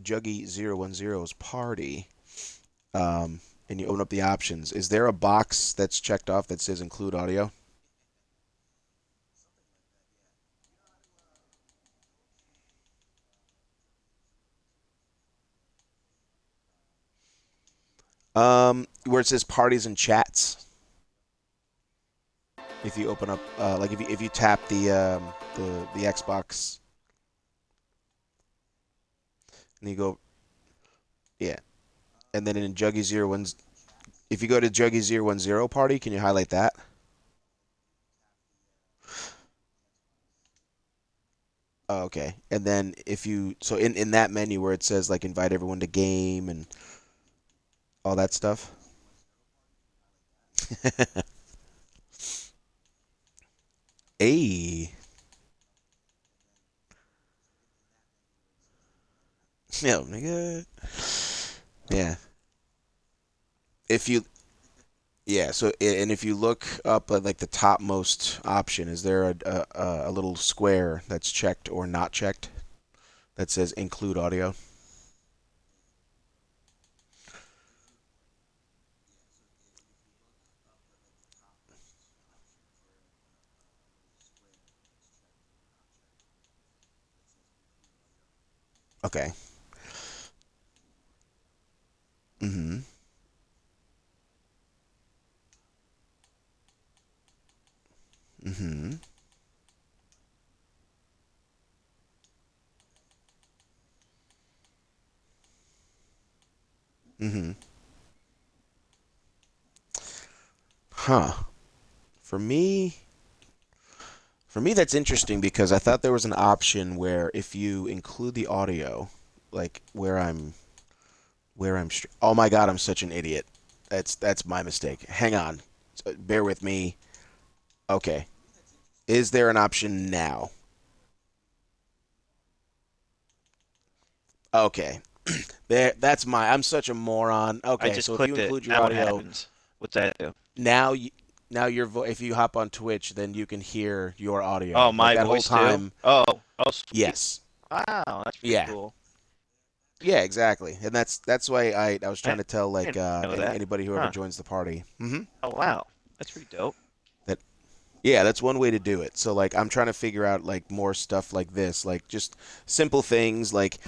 Juggy010's party, and you open up the options, is there a box that's checked off that says include audio? Where it says parties and chats. If you open up, like if you tap the Xbox and you go, yeah, and then in Juggy01, if you go to Juggy010 party, can you highlight that? Oh, okay. And then if you, so in that menu where it says like invite everyone to game and all that stuff. Hey. Yo, nigga. Yeah. If you, yeah, so and if you look up at like the topmost option, is there a little square that's checked or not checked that says include audio? Okay. Mm-hmm. Mm-hmm. Mm-hmm. Huh. For me, for me that's interesting because I thought there was an option where if you include the audio, like oh my God, I'm such an idiot. That's my mistake. Hang on. Bear with me. Okay. Is there an option now? Okay. That's I'm such a moron. I Okay, just so if you clicked it. include your Now what audio, happens? What's that do? now you now if you hop on Twitch, then you can hear your Oh, audio. Like my that whole voice too? time. Oh, sweet. Yes. Wow, that's pretty Yeah. cool. Yeah, exactly. And that's why I was trying I to tell like didn't know that. anybody who ever Huh. joins the party. Mm-hmm. Oh, wow. That's pretty dope. That yeah, that's one way to do it. So like I'm trying to figure out like more stuff like this, like just simple things like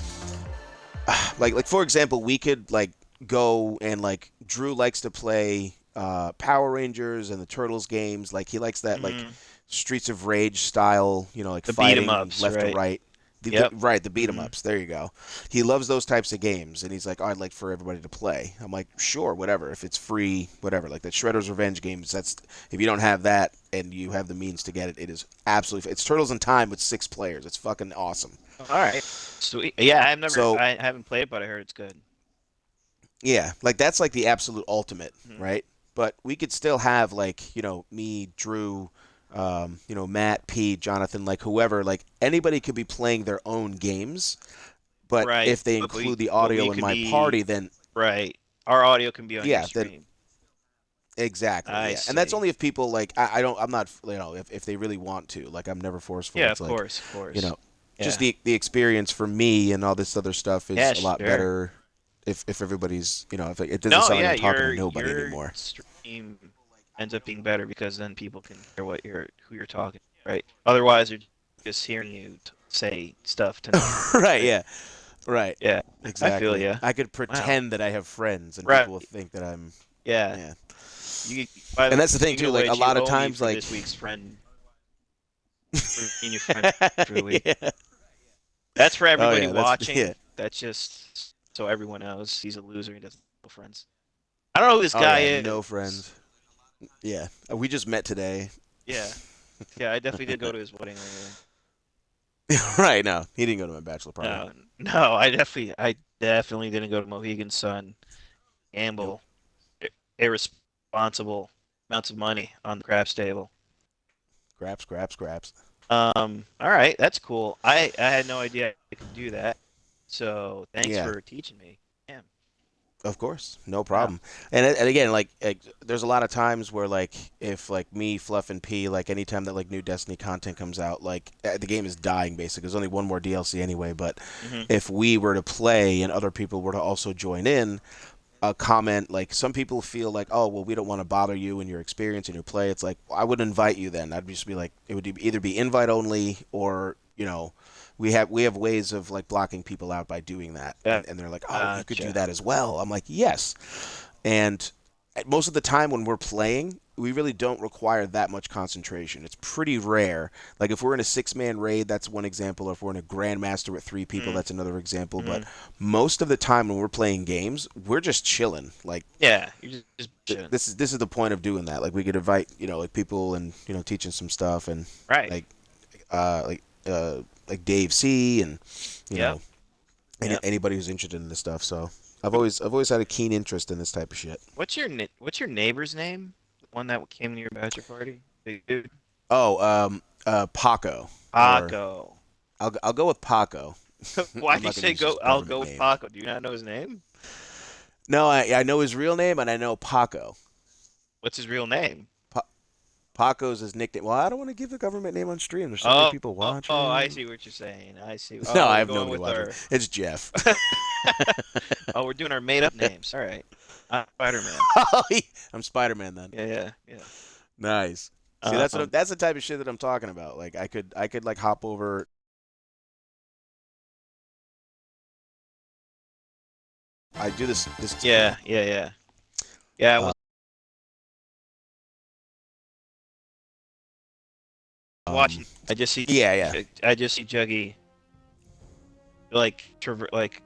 like for example, we could like go and like Drew likes to play Power Rangers and the Turtles games. Like he likes that like Hmm. Streets of Rage style, like The beat 'em fighting ups, left to right? right. Yep. Right, the beat 'em Hmm. ups. There you go. He loves those types of games, and he's like, oh, I'd like for everybody to play. I'm like, sure, whatever. If it's free, whatever. Like the Shredder's Revenge games. That's if you don't have that and you have the means to get it, it is absolutely. It's Turtles in Time with 6 players. It's fucking awesome. All right. Sweet. Yeah, So I haven't played it, but I heard it's good. yeah, like that's like the absolute ultimate, Hmm. right? But we could still have like, me, Drew, Matt, Pete, Jonathan, like whoever, like anybody could be playing their own games, but Right. if they include the But we audio in could my be party, then right. Our audio can be on your yeah, then stream. exactly, I yeah. And that's see. only if people like I'm not, if they really want to. Like I'm never forceful. Yeah, It's of like, course, of you course. know, just Yeah. the experience for me and all this other stuff is Yeah, a lot sure. better if everybody's, if it doesn't No, sound like yeah, I'm talking to nobody your anymore. stream ends up being better because then people can hear who you're talking, right? Otherwise, they're just hearing you say stuff to no one, Right, right? yeah. Right. Yeah, I feel Exactly. you. I could Wow. pretend that I have friends and Right. people will think that I'm Yeah. yeah. You. By the And way, that's the thing speaking too, of like a which, you lot of owe me times for like this week's friend, for being your friend for the week. yeah. That's for Oh everybody yeah, that's yeah. watching. That's just so everyone knows he's a loser. He doesn't have no friends. I don't know who this Oh guy yeah, no is. friends. Yeah. We just met today. Yeah. Yeah, I definitely didn't go to his wedding or anything. Right, no. He didn't go to my bachelor party. No, I definitely didn't go to Mohegan Sun, Nope. gamble, irresponsible amounts of money on the craps table. Scraps, scraps, scraps. All right, that's cool. I had no idea I could do that. So thanks Yeah. for teaching me. Damn. Of course, no Yeah. problem. And again, like there's a lot of times where like if like me, Fluff, and P, like anytime that like new Destiny content comes out, like the game is dying basically. There's only one more DLC anyway, but Hmm. if we were to play and other people were to also join in, a comment like some people feel like, oh well, we don't want to bother you and your experience and your play. It's like, well, I would invite you then. I'd just be like, it would either be invite only or we have ways of like blocking people out by doing that, Yeah. and they're like, oh, you could do Gotcha. that as well. I'm like, yes. And most of the time when we're playing, we really don't require that much concentration. It's pretty rare. Like if we're in a six-man raid, that's one example. Or if we're in a grandmaster with three people, Mm-hmm. that's another example. But Mm-hmm. most of the time when we're playing games, we're just chilling. Like Yeah, you're just chilling. this is the point of doing that. Like we could invite like people and teaching some stuff and Right. like uh like like Dave C and you Yep. know Yep. anybody who's interested in this stuff. So I've always had a keen interest in this type of shit. What's your neighbor's name? The one that came to your bachelor party? Big dude. Oh, Paco, or Paco. I'll go with Paco. Why'd I'm you not gonna say use his go? I'll government go with name. Paco. Do you not know his name? No, I know his real name and I know Paco. What's his real name? Pa- Paco's his nickname. Well, I don't want to give the government name on stream. There's so many Oh, people oh, I watching. see what you're saying. I see. No, Oh, I we're have going nobody with watching. our. It's Jeff. Oh, we're doing our made-up names. All right. Spider-Man. I'm Spider-Man then. Yeah, yeah, yeah. Nice. See, Um, that's the type of shit that I'm talking about. Like I could like hop over. I do this. yeah, yeah, yeah. Yeah, I Uh, was watching. yeah, yeah, I just see Juggy like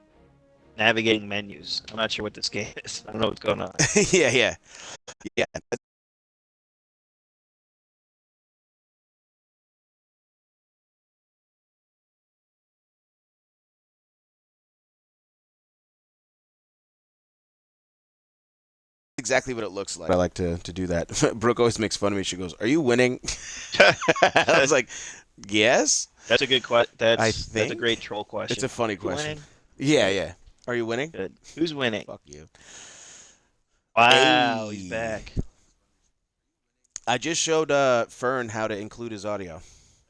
navigating menus. I'm not sure what this game is. I don't know what's going on. yeah, yeah, yeah. Exactly what it looks like. I like to do that. Brooke always makes fun of me. She goes, "Are you winning?" I was like, "Yes, That's a good question. I That's a think." great troll It's question. a funny You question. winning? Yeah, Good, yeah. Are you winning? good. Who's winning? Fuck you. Wow, he's Hey, back. I just showed Fern how to include his audio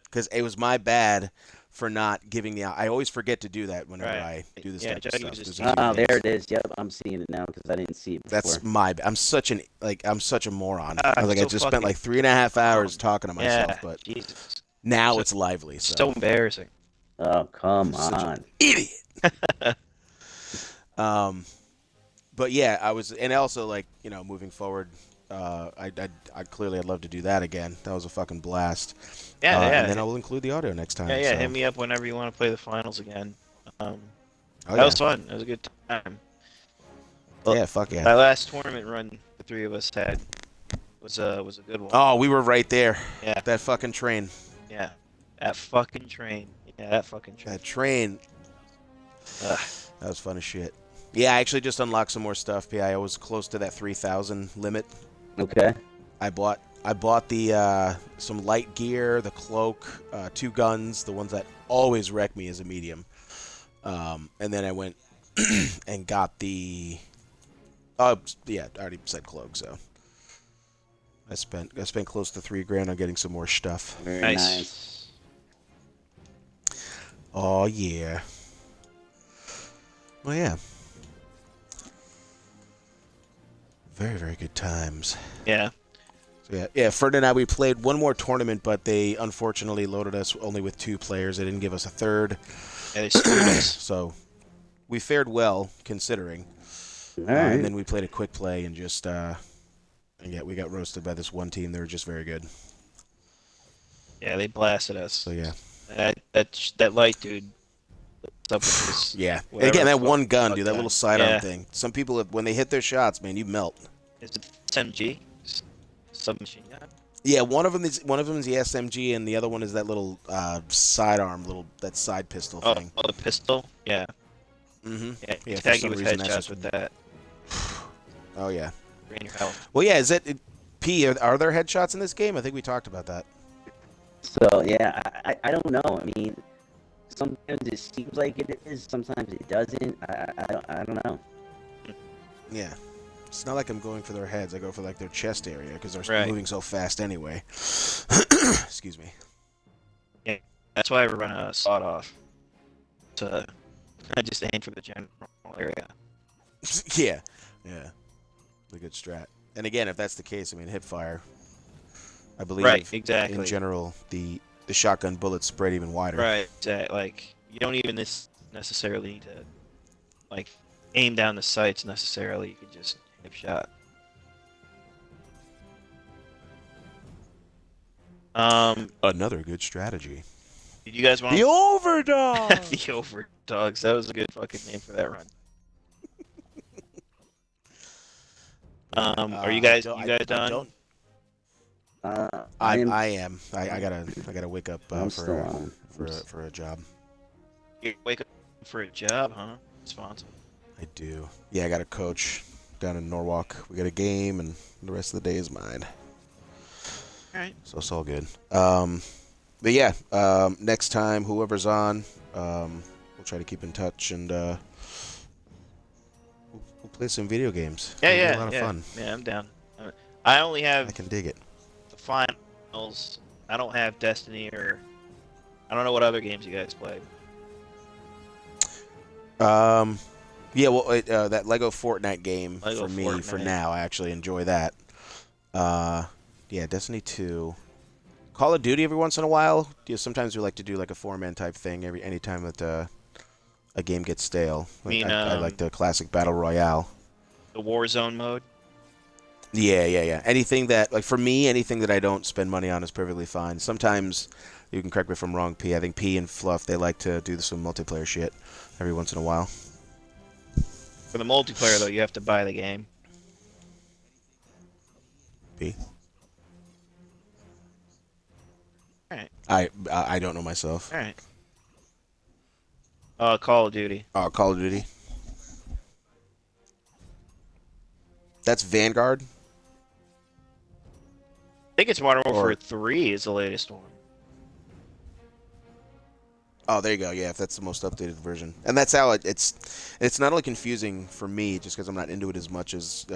because it was my bad for not giving the. I always forget to do that whenever Right. I do this Yeah, type of Juggy was stuff. just There's a few teaching Ah, me. there things. it is. Yep, I'm seeing it now because I didn't see it That's before. my. I'm such a moron. I Ah, was like, I so just spent fucking like 3.5 hours dumb. talking to myself, Yeah, but Jesus. now So it's lively. so So embarrassing. Oh, come such an on. idiot. Um, but yeah, I was, and also like moving forward, I clearly I'd love to do that again. That was a fucking blast. Yeah, And yeah, then I will include the audio next yeah, time. yeah. Hit So, me up whenever you want to play the finals again. Um, oh that yeah, was fun. It was a good time. Well, yeah, fuck yeah. that last tournament run the three of us had was a good one. Oh, we were right there. Yeah, That fucking train. yeah. That fucking train. Yeah, that fucking train. That train. Ugh. That was fun as shit. Yeah, I actually just unlocked some more stuff. Yeah, I was close to that 3,000 limit. Okay. I bought the some light gear, the cloak, two guns, the ones that always wreck me as a medium. And then I went and got the. Yeah, I already said cloak, so I spent close to 3 grand on getting some more stuff. Very Nice. nice. Oh yeah. Well, yeah. Very, very good times. Yeah. So yeah. Ferd and I, we played one more tournament, but they unfortunately loaded us only with 2 players. They didn't give us a third, Yeah, they screwed us. so we fared well considering. All And right. then we played a quick play and just and yeah, we got roasted by this one team. They were just very good. Yeah, they blasted us. So yeah, That light dude. What's up with this? yeah. Whatever Again, the that one gun, fuck dude, that little sidearm Yeah. thing. Some people, when they hit their shots, man, you melt. Is it SMG? Submachine gun? Yeah, one of them is the SMG, and the other one is that little sidearm, that side pistol Oh, thing. oh, the pistol? Yeah. Mm-hmm. Yeah, Yeah, you for tag you some with reason, that's headshots just- with that. Oh yeah. Drain your health. Well, yeah. P? Are there headshots in this game? I think we talked about that. So yeah, I don't know. I mean, sometimes it seems like it is. Sometimes it doesn't. I don't know. Yeah. It's not like I'm going for their heads. I go for like their chest area because they're Right. moving so fast anyway. Excuse me. Yeah. That's why I run a sawed off. To I just aim for the general area. Yeah. Yeah. A good strat. And again, if that's the case, I mean, hip fire. I Right. believe in Exactly. general the shotgun bullets spread even wider. Right. Like you don't even necessarily need to like aim down the sights necessarily. You could just hip shot. Another good strategy. Did you guys want The overdog. the over dogs? That was a good fucking name for that run. Are you I guys don't. you guys I done? don't. I am. I am. I gotta wake up I'm still for on. for a job. You wake up for a job, huh? Responsible. I do. Yeah, I got a coach down in Norwalk. We got a game, and the rest of the day is mine. All right. So it's all good. But yeah, next time, whoever's on, we'll try to keep in touch and we'll play some video games. Yeah, It'll be a yeah, lot of yeah. fun. Yeah, I'm down. I only I have can dig it. the finals. I don't have Destiny or I don't know what other games you guys play. Um, yeah, well, that Lego Fortnite game Lego for me for Fortnite. now, I actually enjoy that. Uh, yeah, Destiny 2. Call of Duty every once in a while. Yeah, sometimes we like to do like a four-man type thing anytime that a game gets stale. I Like mean, I like the classic battle royale. the Warzone mode. Yeah. Anything that, like for me, anything that I don't spend money on is perfectly fine. Sometimes, you can correct me if I'm wrong, P. I think P and Fluff, they like to do some multiplayer shit every once in a while. For the multiplayer though, you have to buy the game. P. All right. I don't know myself. All right. Call of Duty. Call of Duty. That's Vanguard. I think it's Modern Warfare Or 3 is the latest one. oh, there you go. Yeah, if that's the most updated version, and that's how it's not only confusing for me just because I'm not into it as much as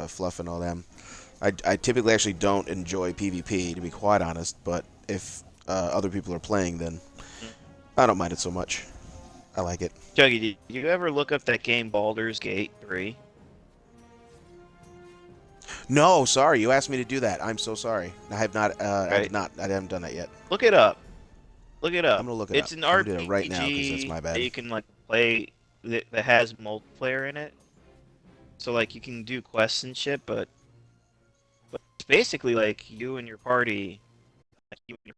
Fluff and all them. I typically actually don't enjoy PvP to be quite honest, but if other people are playing, then I don't mind it so much. I like it. Juggy, did you ever look up that game Baldur's Gate 3? No, sorry, you asked me to do that. I'm so sorry. I have not. I Right. did not. I haven't done that yet. Look it up. Look it up. I'm gonna look it It's up. an I'm gonna do that right now because that's RPG my that bad. you can like play that has multiplayer in it. So like you can do quests and shit, but it's basically like you and your party, like you and your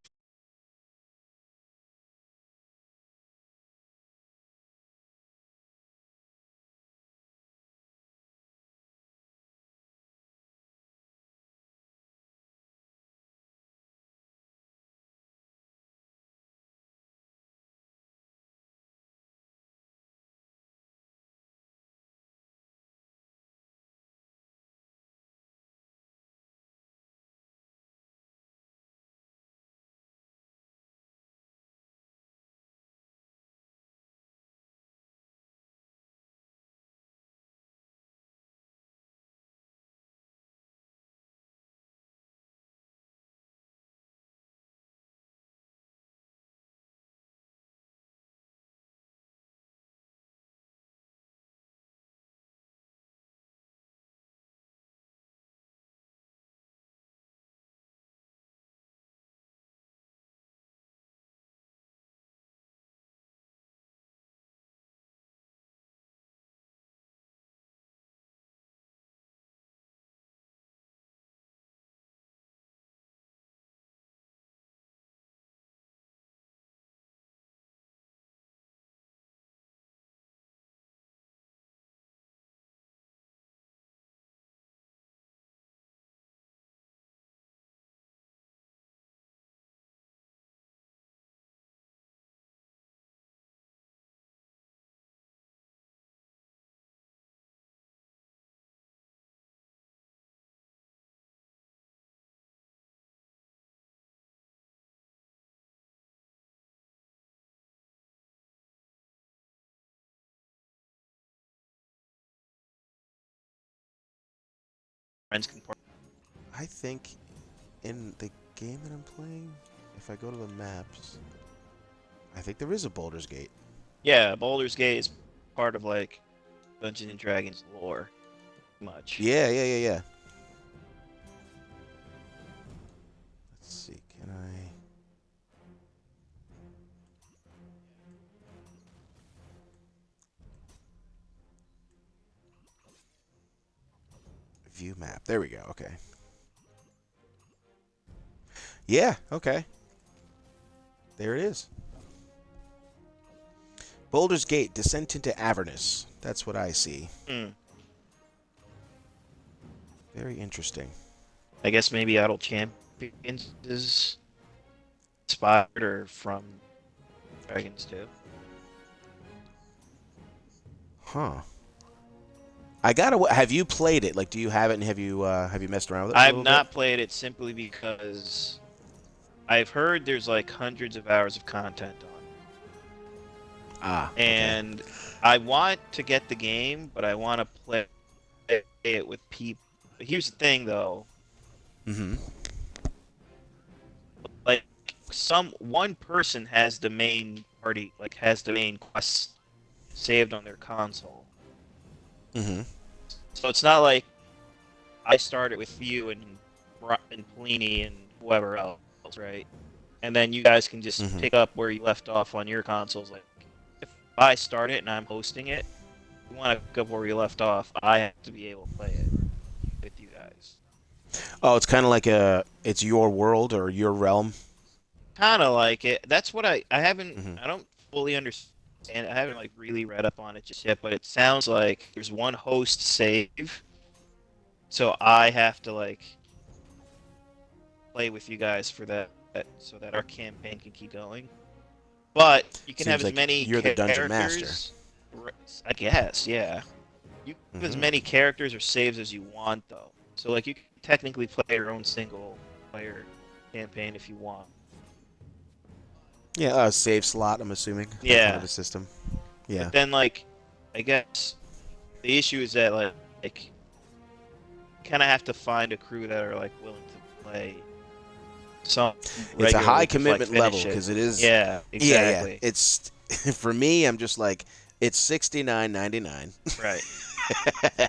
friends can. I think in the game that I'm playing, if I go to the maps, I think there is a Baldur's Gate. Yeah, Baldur's Gate is part of like Dungeons and Dragons lore. Much. Yeah. Let's see, can I... View map. There we go. Okay. Yeah, okay. There it is. Baldur's Gate, Descent into Avernus. That's what I see. Hmm. Very interesting. I guess maybe Idle Champions is inspired or from Dragons too. Huh. I gotta... Have you played it? Like, do you have it and have you messed around with it for a I've little not bit? played it simply because I've heard there's like hundreds of hours of content on Ah, it. okay. And I want to get the game, but I want to play it with people. Here's the thing though, Mm-hmm. like one person has the main party, like has the main quest saved on their console. Mm-hmm. So it's not like I started with you and Pliny and whoever else, right? And then you guys can just Mm-hmm. pick up where you left off on your consoles. Like if I start it and I'm hosting it, you want to pick up where you left off, I have to be able to play it with you guys. Oh, it's kind of like it's your world or your realm. Kind of like it. That's what I haven't. Mm-hmm. I don't fully understand. I haven't like really read up on it just yet, but it sounds like there's one host save, so I have to like play with you guys for that, so that our campaign can keep going. But you can have Seems as like many you're the dungeon master. characters. I guess, yeah. You can have as Mm-hmm. many characters or saves as you want, though. So like you can technically play your own single player campaign if you want. Yeah, save slot, I'm assuming. That kind of Yeah, a system. Yeah. but then like, I guess the issue is that like kind of have to find a crew that are like willing to play some It's a high regularly to like commitment level finish it. because it is. Yeah, Yeah. exactly. It's for me. I'm just like it's $69.99. Right.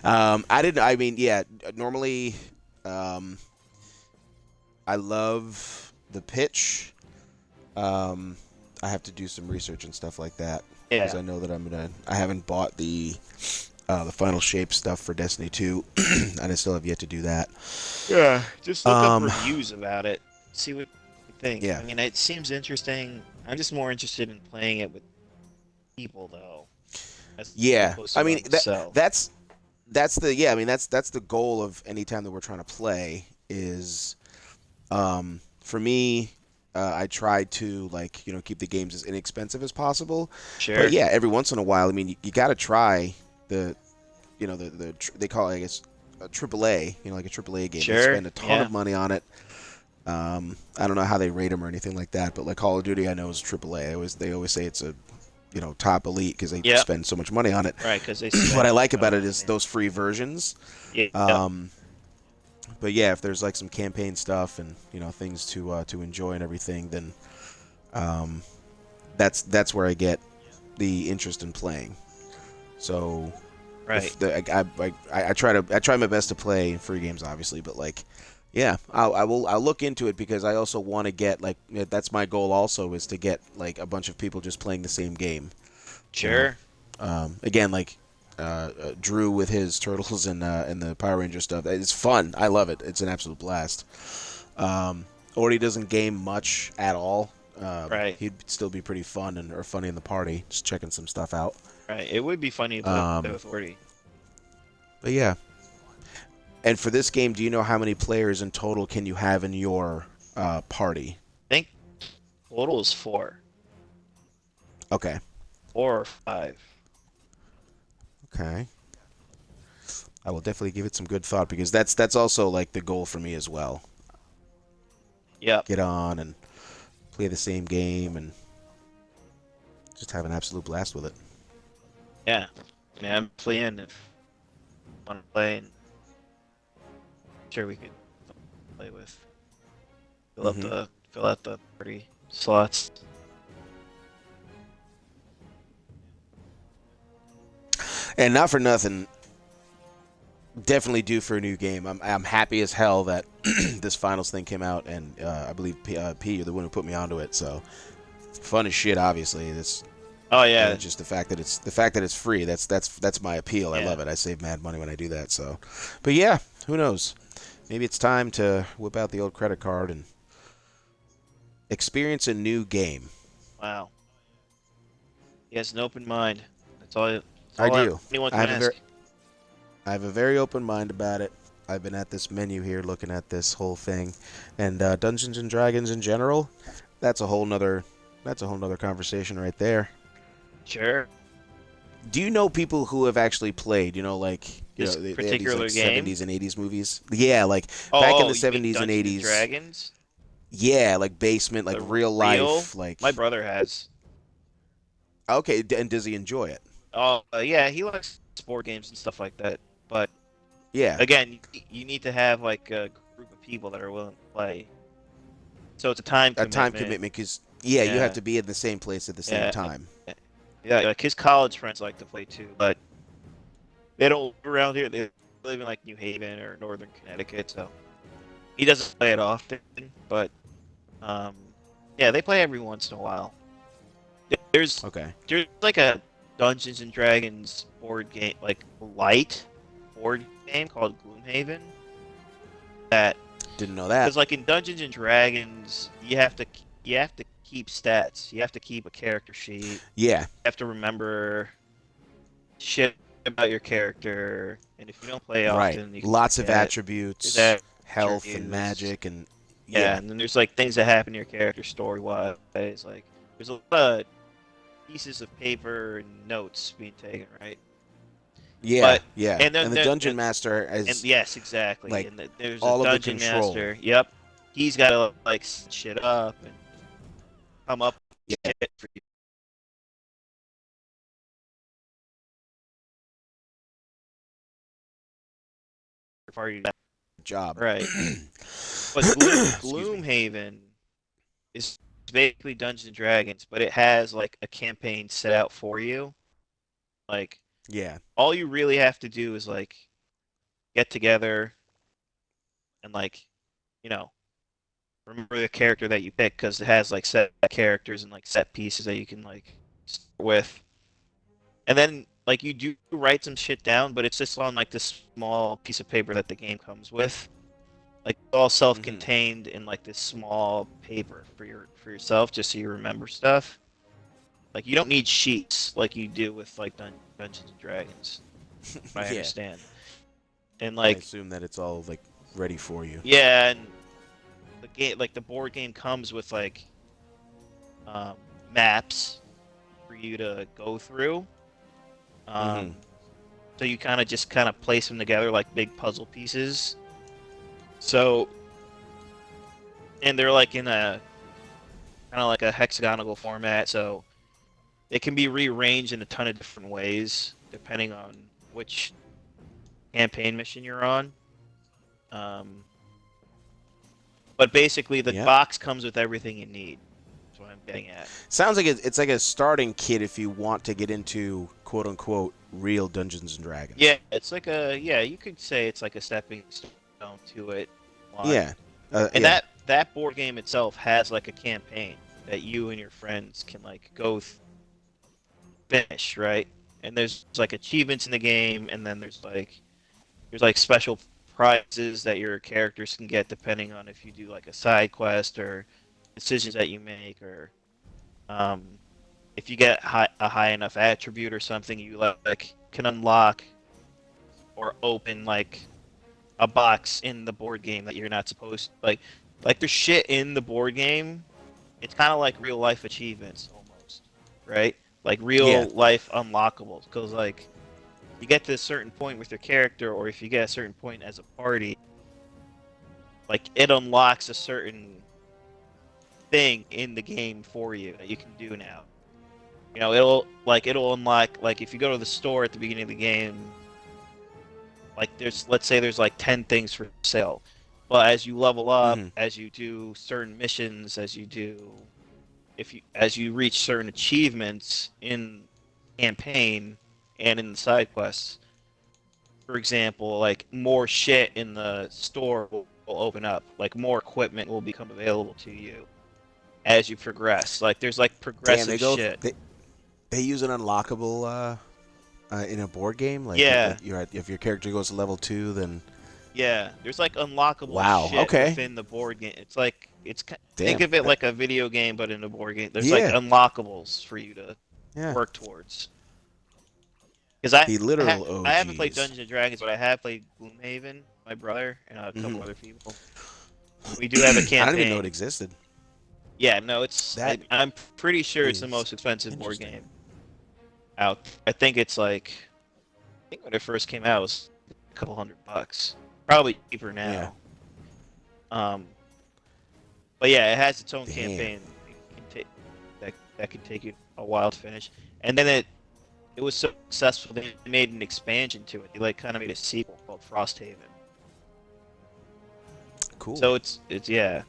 I didn't. I mean, yeah. Normally, um, I love the pitch. I have to do some research and stuff like that because Yeah. I know that I'm gonna. I haven't bought the final shape stuff for Destiny 2, and I still have yet to do that. Yeah. Just look up Um, reviews about it. See what you think. yeah. I mean, it seems interesting. I'm just more interested in playing it with people, though, as Yeah, opposed I to by mean myself. that's the I mean that's the goal of any time that we're trying to play is for me I try to like keep the games as inexpensive as possible, but Sure. yeah, every once in a while I mean you got to try the they call it I guess a AAA, like a AAA game. You Sure. spend a ton Yeah. of money on it. I don't know how they rate them or anything like that, but like Call of Duty I know is AAA. They always say it's a top elite because they Yep. spend so much money on it. Right, because they What spend I a like ton about of it is money. those free versions. Yeah. Um, but yeah, if there's like some campaign stuff and things to enjoy and everything, then um, that's where I get the interest in playing. So Right. if I try my best to play free games, obviously, but like. Yeah, I'll look into it because I also want to get like that's my goal also is to get like a bunch of people just playing the same game. You know, Sure. again, like Drew with his turtles and the Power Ranger stuff. It's fun. I love it. It's an absolute blast. Already doesn't game much at all. Right. He'd still be pretty fun or funny in the party, just checking some stuff out. Right. It would be funny to play Um, with Orty. but yeah. And for this game, do you know how many players in total can you have in your party? I think total is four. Okay. 4 or 5. Okay. I will definitely give it some good thought because that's also like the goal for me as well. Yep. Get on and play the same game and just have an absolute blast with it. Yeah. I mean, I'm playing if I want to play. And sure we could play with. Mm-hmm. Fill out the party slots. And not for nothing, definitely due for a new game. I'm happy as hell that this finals thing came out, and I believe P, you're the one who put me onto it. So fun as shit. Obviously, it's Oh yeah, just the fact that it's free. That's my appeal. I yeah. love it. I save mad money when I do that. So, but yeah, who knows? Maybe it's time to whip out the old credit card and experience a new game. Wow. He has an open mind. That's all. That's I all do. anyone I can have a very ask. I have a very open mind about it. I've been at this menu here looking at this whole thing, and Dungeons and Dragons in general. That's a whole nother conversation right there. Sure. Do you know people who have actually played? Like This they have these particular like game. 70s and 80s movies. Yeah, like back in Oh, the you mean 70s and Dungeons and 80s. Dragons? Yeah, like basement, like The real real? life, like My brother has. okay. And does he enjoy it? Oh, yeah, he likes board games and stuff like that. But Yeah, again, you need to have like a group of people that are willing to play. So it's a time a time commitment. commitment because yeah, you have Yeah, to be in the same place at the same yeah, time. yeah. Like his college friends like to play too, but they don't live around here. They live in like New Haven or Northern Connecticut, so he doesn't play it often. But um, yeah, they play every once in a while. There's Okay, there's like a Dungeons and Dragons board game, like light board game called Gloomhaven. That didn't know that. because like in Dungeons and Dragons, you have to keep stats. You have to keep a character sheet. You Yeah, have to remember shit about your character, and if you don't play right. often, you can Lots of forget. attributes, There's health and attributes. magic, and Yeah, yeah, and then there's like things that happen to your character story wise. Like there's a lot of pieces of paper and notes being taken, right? yeah, But yeah. and then And the there, dungeon master and is yes, exactly. like And there's a all of the dungeon control. master. Yep, he's got to like set shit up and come up with Yeah, shit for your party. job. Right. But Excuse me. Gloomhaven is basically Dungeons and Dragons, but it has like a campaign set out for you. Like Yeah. all you really have to do is like get together and like you know remember the character that you pick because it has like set characters and like set pieces that you can like start with, and then like you do write some shit down, but it's just on like this small piece of paper that the game comes with. Like it's all Hmm. self-contained in like this small paper for yourself, just so you remember stuff. Like you don't need sheets like you do with like Dungeons and Dragons. I Yeah. understand. And I like assume that it's all like ready for you. yeah, and the game like the board game comes with like um, maps for you to go through. Hmm. Um, so you kind of place them together like big puzzle pieces. So and they're like in a kind of like a hexagonal format, so it can be rearranged in a ton of different ways depending on which campaign mission you're on. Um, but basically, the Yeah. box comes with everything you need. That's what I'm getting at. Sounds like it's like a starting kit if you want to get into quote unquote real Dungeons and Dragons. Yeah, it's like a yeah. You could say it's like a stepping stone to it. Lot. Yeah. And Yeah. that board game itself has like a campaign that you and your friends can like go finish, right? And there's like achievements in the game, and then there's like special prizes that your characters can get depending on if you do like a side quest or decisions that you make, or um, if you get a high enough attribute or something, you like can unlock or open like a box in the board game that you're not supposed like there's shit in the board game. It's kind of like real life achievements almost, right? Like Yeah. real life unlockables because like you get to a certain point with your character, or if you get a certain point as a party, like it unlocks a certain thing in the game for you that you can do now. It'll unlock like if you go to the store at the beginning of the game, like let's say there's like 10 things for sale, but as you level up, Hmm. as you do certain missions, as you reach certain achievements in campaign and in the side quests, for example, like more shit in the store will open up, like more equipment will become available to you as you progress. Like there's like Damn, progressive shit. they use an unlockable in a board game. Yeah, Like if your character goes to level 2, then yeah. There's like unlockable wow. shit Okay. within the board game. It's like think Damn. of it like a video game, but in a board game. There's like Yeah. unlockables for you to Yeah. work towards. Because I The literal I haven't played OGs. Dungeons and Dragons, but I have played Gloomhaven. My brother and a couple Hmm. other people. We do have a I don't even know it campaign. existed. Yeah, no, That I'm pretty sure it's the is most expensive board interesting. game out. I think it's like I think when it first came out it was a couple $100. Probably cheaper Yeah. now. Um, but yeah, it has its own Damn. campaign. It can that can take you a while to finish. And then it was so successful they made an expansion to it. They like kind of made a sequel called Frosthaven. Cool. So it's yeah,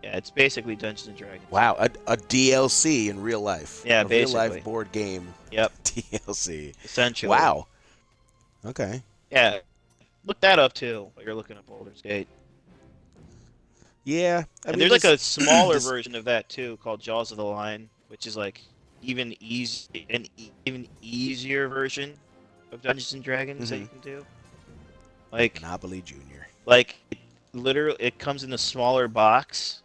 it's basically Dungeons and Dragons. Wow, a DLC in real life. Yeah, A real life basically. board game Yep, DLC. essentially. Wow. Okay. Yeah, look that up too while you're looking up Baldur's Gate. Yeah. I And mean there's like this a smaller this version of that too called Jaws of the Lion, which is like even easier version of Dungeons and Dragons that hmm you can do. Like Monopoly Junior. literally it comes in a smaller box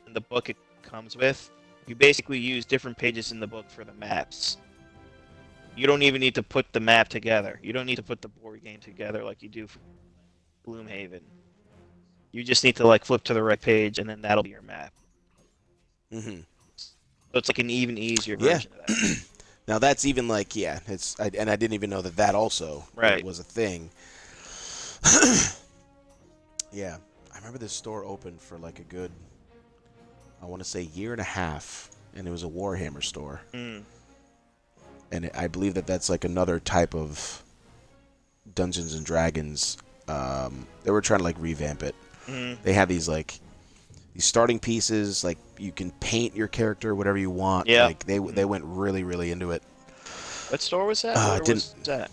in the book it comes with. You basically use different pages in the book for the maps. You don't even need to put the map together. You don't need to put the board game together like you do for Gloomhaven. You just need to like flip to the right page and then that'll be your map. Hmm. So it's like an even easier Yeah. version of that. Now that's even like and I didn't even know that also Right. was a thing. Yeah. I remember this store opened for like a good, I want to say, year and a half, and it was a Warhammer store. Mm. And I believe that's like another type of Dungeons and Dragons. They were trying to like revamp it. Mm. They had these starting pieces, like you can paint your character whatever you want. Yeah. Like they went really really into it. What store was that? I Where didn't. was that?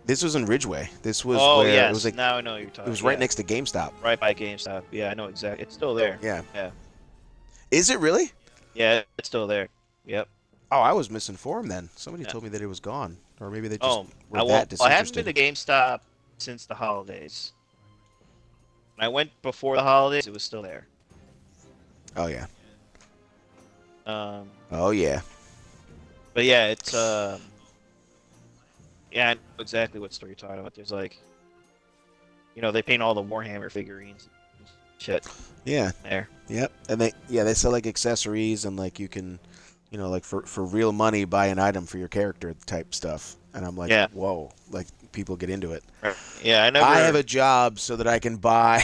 This was in Ridgeway. This was Oh where it was yes, like now I know what you're it talking. was right Yeah. next to GameStop. Right by GameStop. Yeah, I know exactly. It's still there. Yeah. Yeah. Is it really? Yeah, it's still there. Yep. Oh, I was misinformed then. Somebody Yeah. told me that it was gone, or maybe they just Oh, were that I haven't been disinterested. to GameStop since the holidays. When I went before the holidays, it was still there. Oh yeah. Um, Oh yeah. but yeah, it's yeah, I know exactly what store you're talking about. There's like, they paint all the Warhammer figurines and shit Yeah. there. Yep. And they sell like accessories and like you can, like for real money buy an item for your character type stuff. And I'm like, Yeah. whoa, like people get into it. Right. Yeah, I never. I have a job so that I can buy.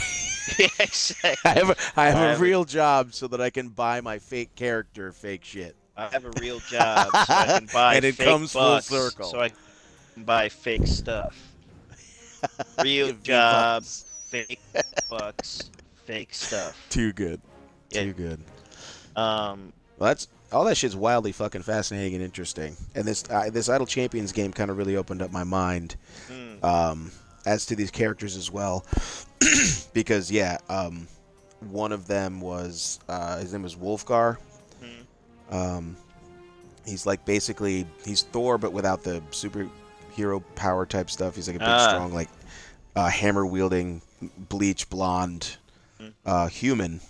Yeah, exactly. I have have a real job so that I can buy my fake character fake shit. I have a real job, so I can buy And it fake comes full bucks, circle. so I can buy fake stuff. Real Give me job, bucks. fake bucks, fake stuff. Too good. Yeah. Too good. Um, Well, that's all that shit's wildly fucking fascinating and interesting. And this Idle Champions game kind of really opened up my mind mm, as to these characters as well. Because one of them was his name was Wolfgar. mm, He's like basically he's Thor but without the superhero power type stuff. He's like a big strong like hammer wielding bleach blonde human.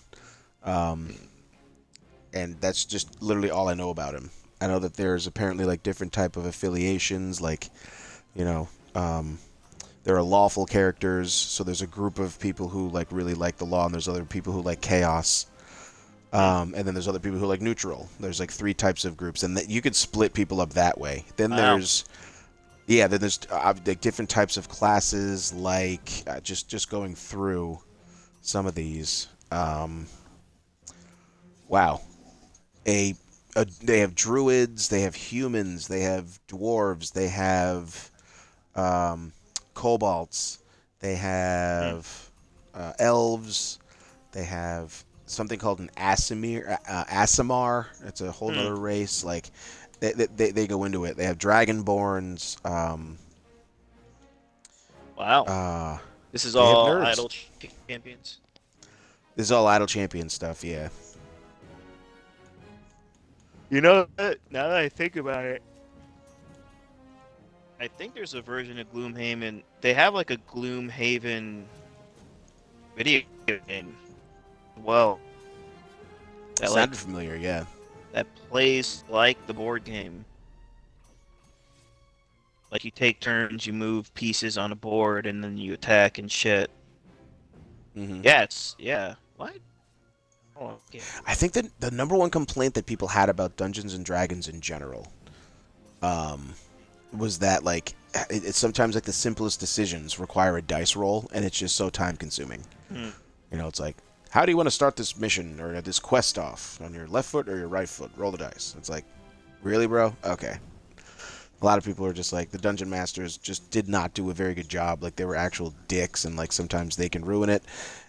And that's just literally all I know about him. I know that there's apparently like different type of affiliations, like there are lawful characters. So there's a group of people who like really like the law, and there's other people who like chaos. And then there's other people who like neutral. There's like 3 types of groups, and you could split people up that way. Then Wow. there's like different types of classes. Like just going through some of these. Wow. They have druids, they have humans, they have dwarves, they have kobolds. They Hmm. have elves. They have something called an Asimar. It's a whole Hmm. nother race. Like they go into it. They have dragonborns. Wow. Uh, This is they have all nerds. idle champions. This is all idle champion stuff. Yeah. You know what? Now that I think about it, I think there's a version of Gloomhaven. They have like a Gloomhaven video game. Well, that Sounded like familiar. Yeah. that plays like the board game. Like you take turns, you move pieces on a board, and then you attack and shit. hmm Yeah, it's yeah. What? Oh, okay. I think that the number one complaint that people had about Dungeons and Dragons in general um, was that like it's sometimes like the simplest decisions require a dice roll, and it's just so time consuming. Hmm. You know, it's like, how do you want to start this mission or this quest off? On your left foot or your right foot? Roll the dice. It's like, really, bro? Okay. A lot of people are just like, the dungeon masters just did not do a very good job. Like, they were actual dicks, and like sometimes they can ruin it.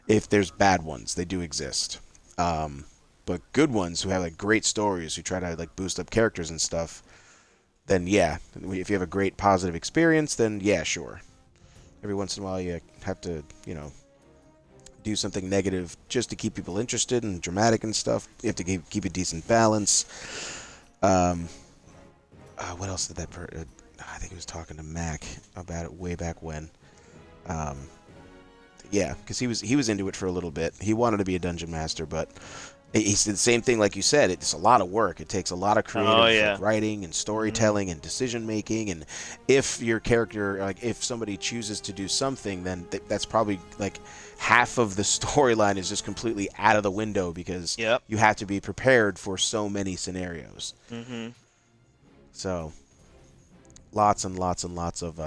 If there's bad ones, they do exist. Um, but good ones who have like great stories, who try to like boost up characters and stuff, then yeah, if you have a great positive experience, then yeah, sure. Every once in a while, you have to, do something negative just to keep people interested and dramatic and stuff. You have to keep a decent balance. Um, what else did I think he was talking to Mac about it way back when. Um, yeah, because he was into it for a little bit. He wanted to be a dungeon master, but he said the same thing like you said. It's a lot of work. It takes a lot of Oh creative yeah. like writing and Hmm. storytelling and decision making. And if your character, like if somebody chooses to do something, then that's probably like half of the storyline is just completely out of the window because Yep. you have to be prepared for so many scenarios. Hmm. So lots and lots and lots of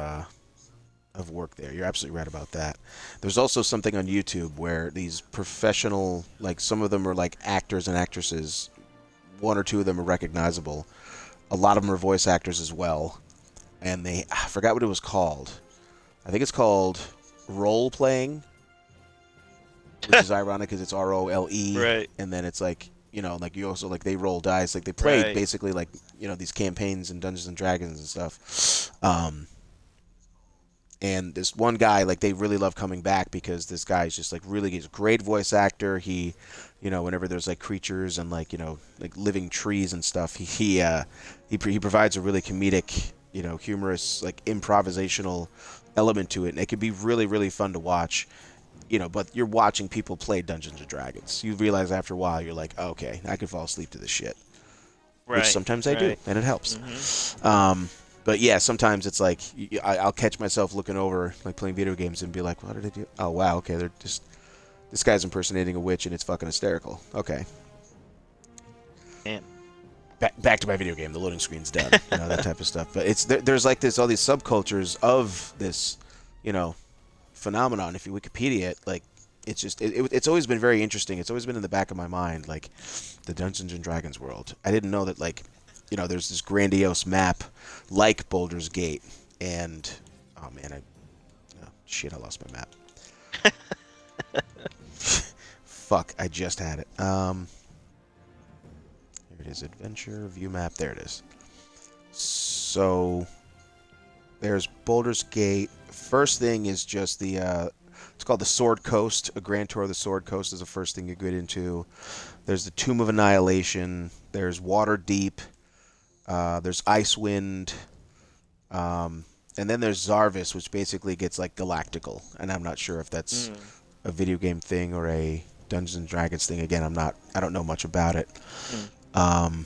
work there. You're absolutely right about that. There's also something on YouTube where these professional, like some of them are like actors and actresses. One or two of them are recognizable. A lot of them are voice actors as well. And I forgot what it was called. I think it's called role playing, which is ironic because it's ROLE, Right. and then it's like like you also like they roll dice, like they play Right. basically like these campaigns in Dungeons and Dragons and stuff. And this one guy, like they really love coming back because this guy's just like really he's a great voice actor. He, whenever there's like creatures and like like living trees and stuff, he provides a really comedic, humorous like improvisational element to it, and it can be really really fun to watch. But you're watching people play Dungeons and Dragons. You realize after a while you're like, oh, okay, I can fall asleep to this shit, which Right. sometimes I do, Right. and it Hmm. helps. But yeah, sometimes it's like I'll catch myself looking over, like playing video games, and be like, "What did I do? Oh wow, okay, they're just this guy's impersonating a witch, and it's fucking hysterical." Okay, Damn. back to my video game. The loading screen's done, that type of stuff. But there's like all these subcultures of this, you know, phenomenon. If you Wikipedia it, like it's just it's always been very interesting. It's always been in the back of my mind, like the Dungeons and Dragons world. I didn't know that like there's this grandiose map like Boulder's Gate, and oh man, oh, shit, I lost my map. Fuck, I just had it. Here it is, adventure view map. There it is. So there's Boulder's Gate. First thing is just it's called the Sword Coast. A Grand Tour of the Sword Coast is the first thing you get into. There's the Tomb of Annihilation. There's Waterdeep. There's Icewind. And then there's Zarvis, which basically gets like galactical. And I'm not sure if that's Mm. a video game thing or a Dungeons and Dragons thing. Again, I don't know much about it. Mm. Um,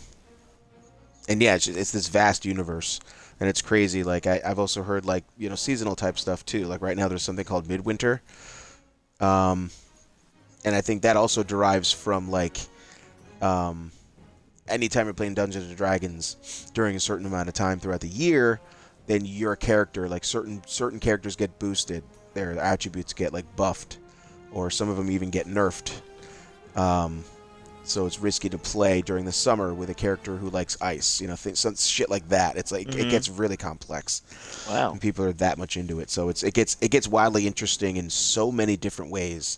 and yeah, it's this vast universe, and it's crazy. Like I've also heard like seasonal type stuff too. Like right now, there's something called Midwinter, um, and I think that also derives from like anytime you're playing Dungeons and Dragons during a certain amount of time throughout the year, then your character, like certain characters get boosted, their attributes get like buffed, or some of them even get nerfed. so it's risky to play during the summer with a character who likes ice. You know, some shit like that. It's like it gets really complex. Wow. And people are that much into it, so it gets wildly interesting in so many different ways.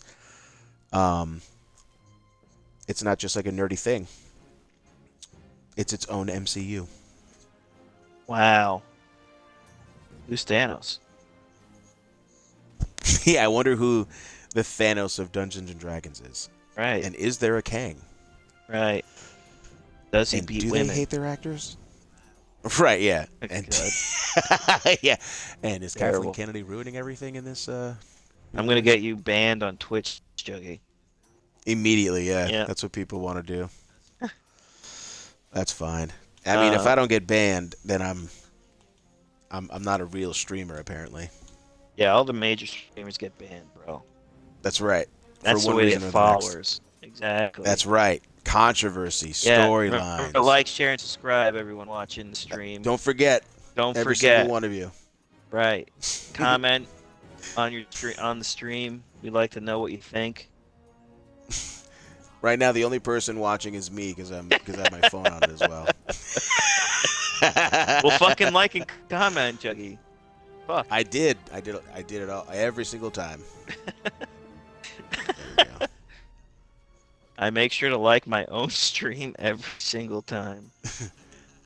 It's not just like a nerdy thing. It's its own MCU. Wow. Who's Thanos? Yeah, I wonder who the Thanos of Dungeons and Dragons is. Right. And is there a Kang? Right. Does he And beat do women? they hate their actors? Right, yeah. And yeah. And is Terrible. Kathleen Kennedy ruining everything in this I'm gonna get you banned on Twitch, Juggy. Immediately, yeah. Yeah. That's what people want to do. That's fine. I mean, if I don't get banned, then I'm not a real streamer apparently. Yeah, all the major streamers get banned, bro. That's right. That's For the one way to reason get or the next. followers. Exactly. That's right. Controversy, Yeah, storylines. remember, like, share, and subscribe, everyone watching the stream. Don't forget. Don't every forget. single one of you. Right. Comment on the stream. We'd like to know what you think. Right now, the only person watching is me because I have my phone on it as well. Well, fucking like and comment, Juggy. Fuck. I did it all every single time. There we go. I make sure to like my own stream every single time.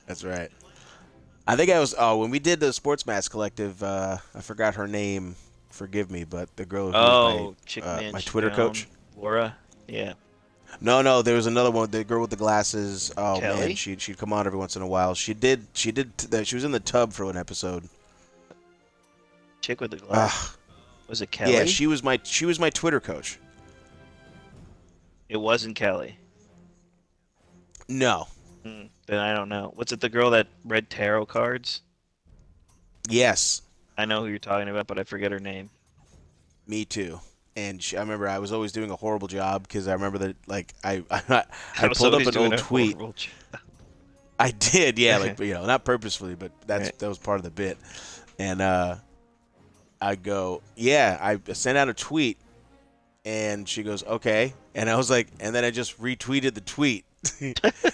That's right. I think I was when we did the Sports Mass Collective. I forgot her name. Forgive me, but the girl who was my Twitter coach. Laura. Yeah. No, there was another one. The girl with the glasses. Oh Kelly? man, she'd come on every once in a while. She was in the tub for an episode. Chick with the glass. Was it Kelly? Yeah, she was my Twitter coach. It wasn't Kelly. No. Then I don't know. Was it the girl that read tarot cards? Yes. I know who you're talking about, but I forget her name. Me too. And I remember I was always doing a horrible job because I remember that like I was pulled up always an doing old a tweet. horrible job. I did, yeah, like not purposefully, but that was part of the bit. And I go, yeah, I sent out a tweet, and she goes, okay, and I was like, and then I just retweeted the tweet.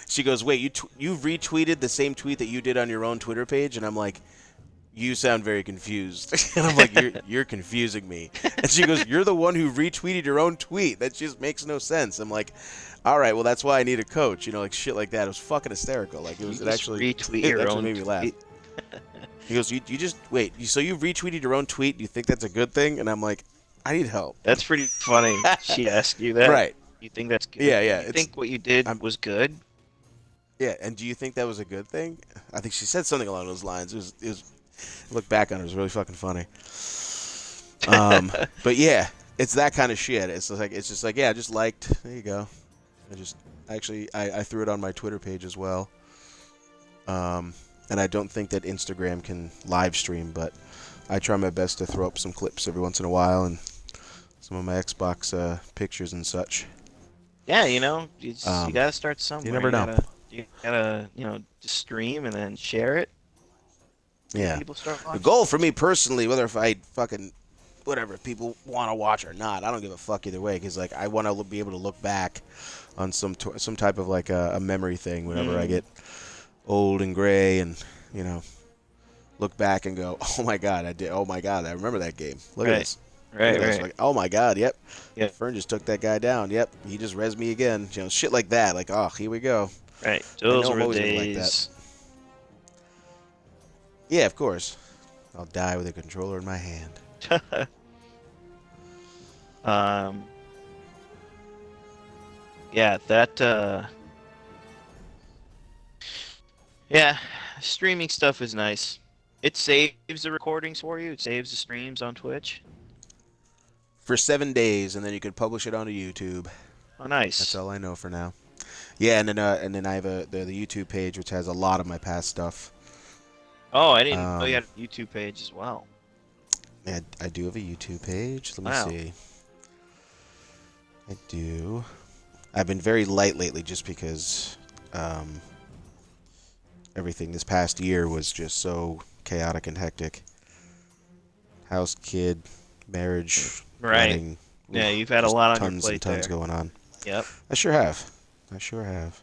She goes, wait, you retweeted the same tweet that you did on your own Twitter page, and I'm like, you sound very confused. And I'm like, you're confusing me. And she goes, you're the one who retweeted your own tweet. That just makes no sense. I'm like, all right, well, that's why I need a coach. Like shit like that. It was fucking hysterical. Like it actually retweet your own made me laugh. tweet. He goes, you just wait. So you retweeted your own tweet? Do you think that's a good thing? And I'm like, I need help. That's pretty funny. She asked you that. Right. You think that's good? Yeah, yeah. You think what you did was good? Yeah, and do you think that was a good thing? I think she said something along those lines. It was look back on it, it was really fucking funny. But yeah, it's that kind of shit. It's just like yeah, I just liked. There you go. I threw it on my Twitter page as well. And I don't think that Instagram can live stream, but I try my best to throw up some clips every once in a while and some of my Xbox pictures and such. Yeah, you gotta start somewhere. You never know. You gotta just stream and then share it. Yeah. People start The watching. goal for me personally, whether if I fucking whatever if people want to watch or not, I don't give a fuck either way. Because like I want to be able to look back on some type of like a memory thing whenever I get old and gray, and look back and go, oh my god, I remember that game. Look at this. Right. Like, oh my god, yep. Yeah. Fern just took that guy down. Yep, he just res me again. Shit like that. Like, oh, here we go. Right. I know Those I'm were always gonna like days. that. Yeah, of course. I'll die with a controller in my hand. Yeah, yeah, streaming stuff is nice. It saves the recordings for you. It saves the streams on Twitch. For 7 days, and then you could publish it onto YouTube. Oh, nice. That's all I know for now. Yeah, and then I have the YouTube page, which has a lot of my past stuff. Oh, I didn't know you had a YouTube page as well. Yeah, I do have a YouTube page. Let me see. I do. I've been very light lately just because everything this past year was just so chaotic and hectic. House, kid, marriage, Right. wedding. Yeah, you've had a lot on your tons plate and tons there. going on. Yep. I sure have. I sure have.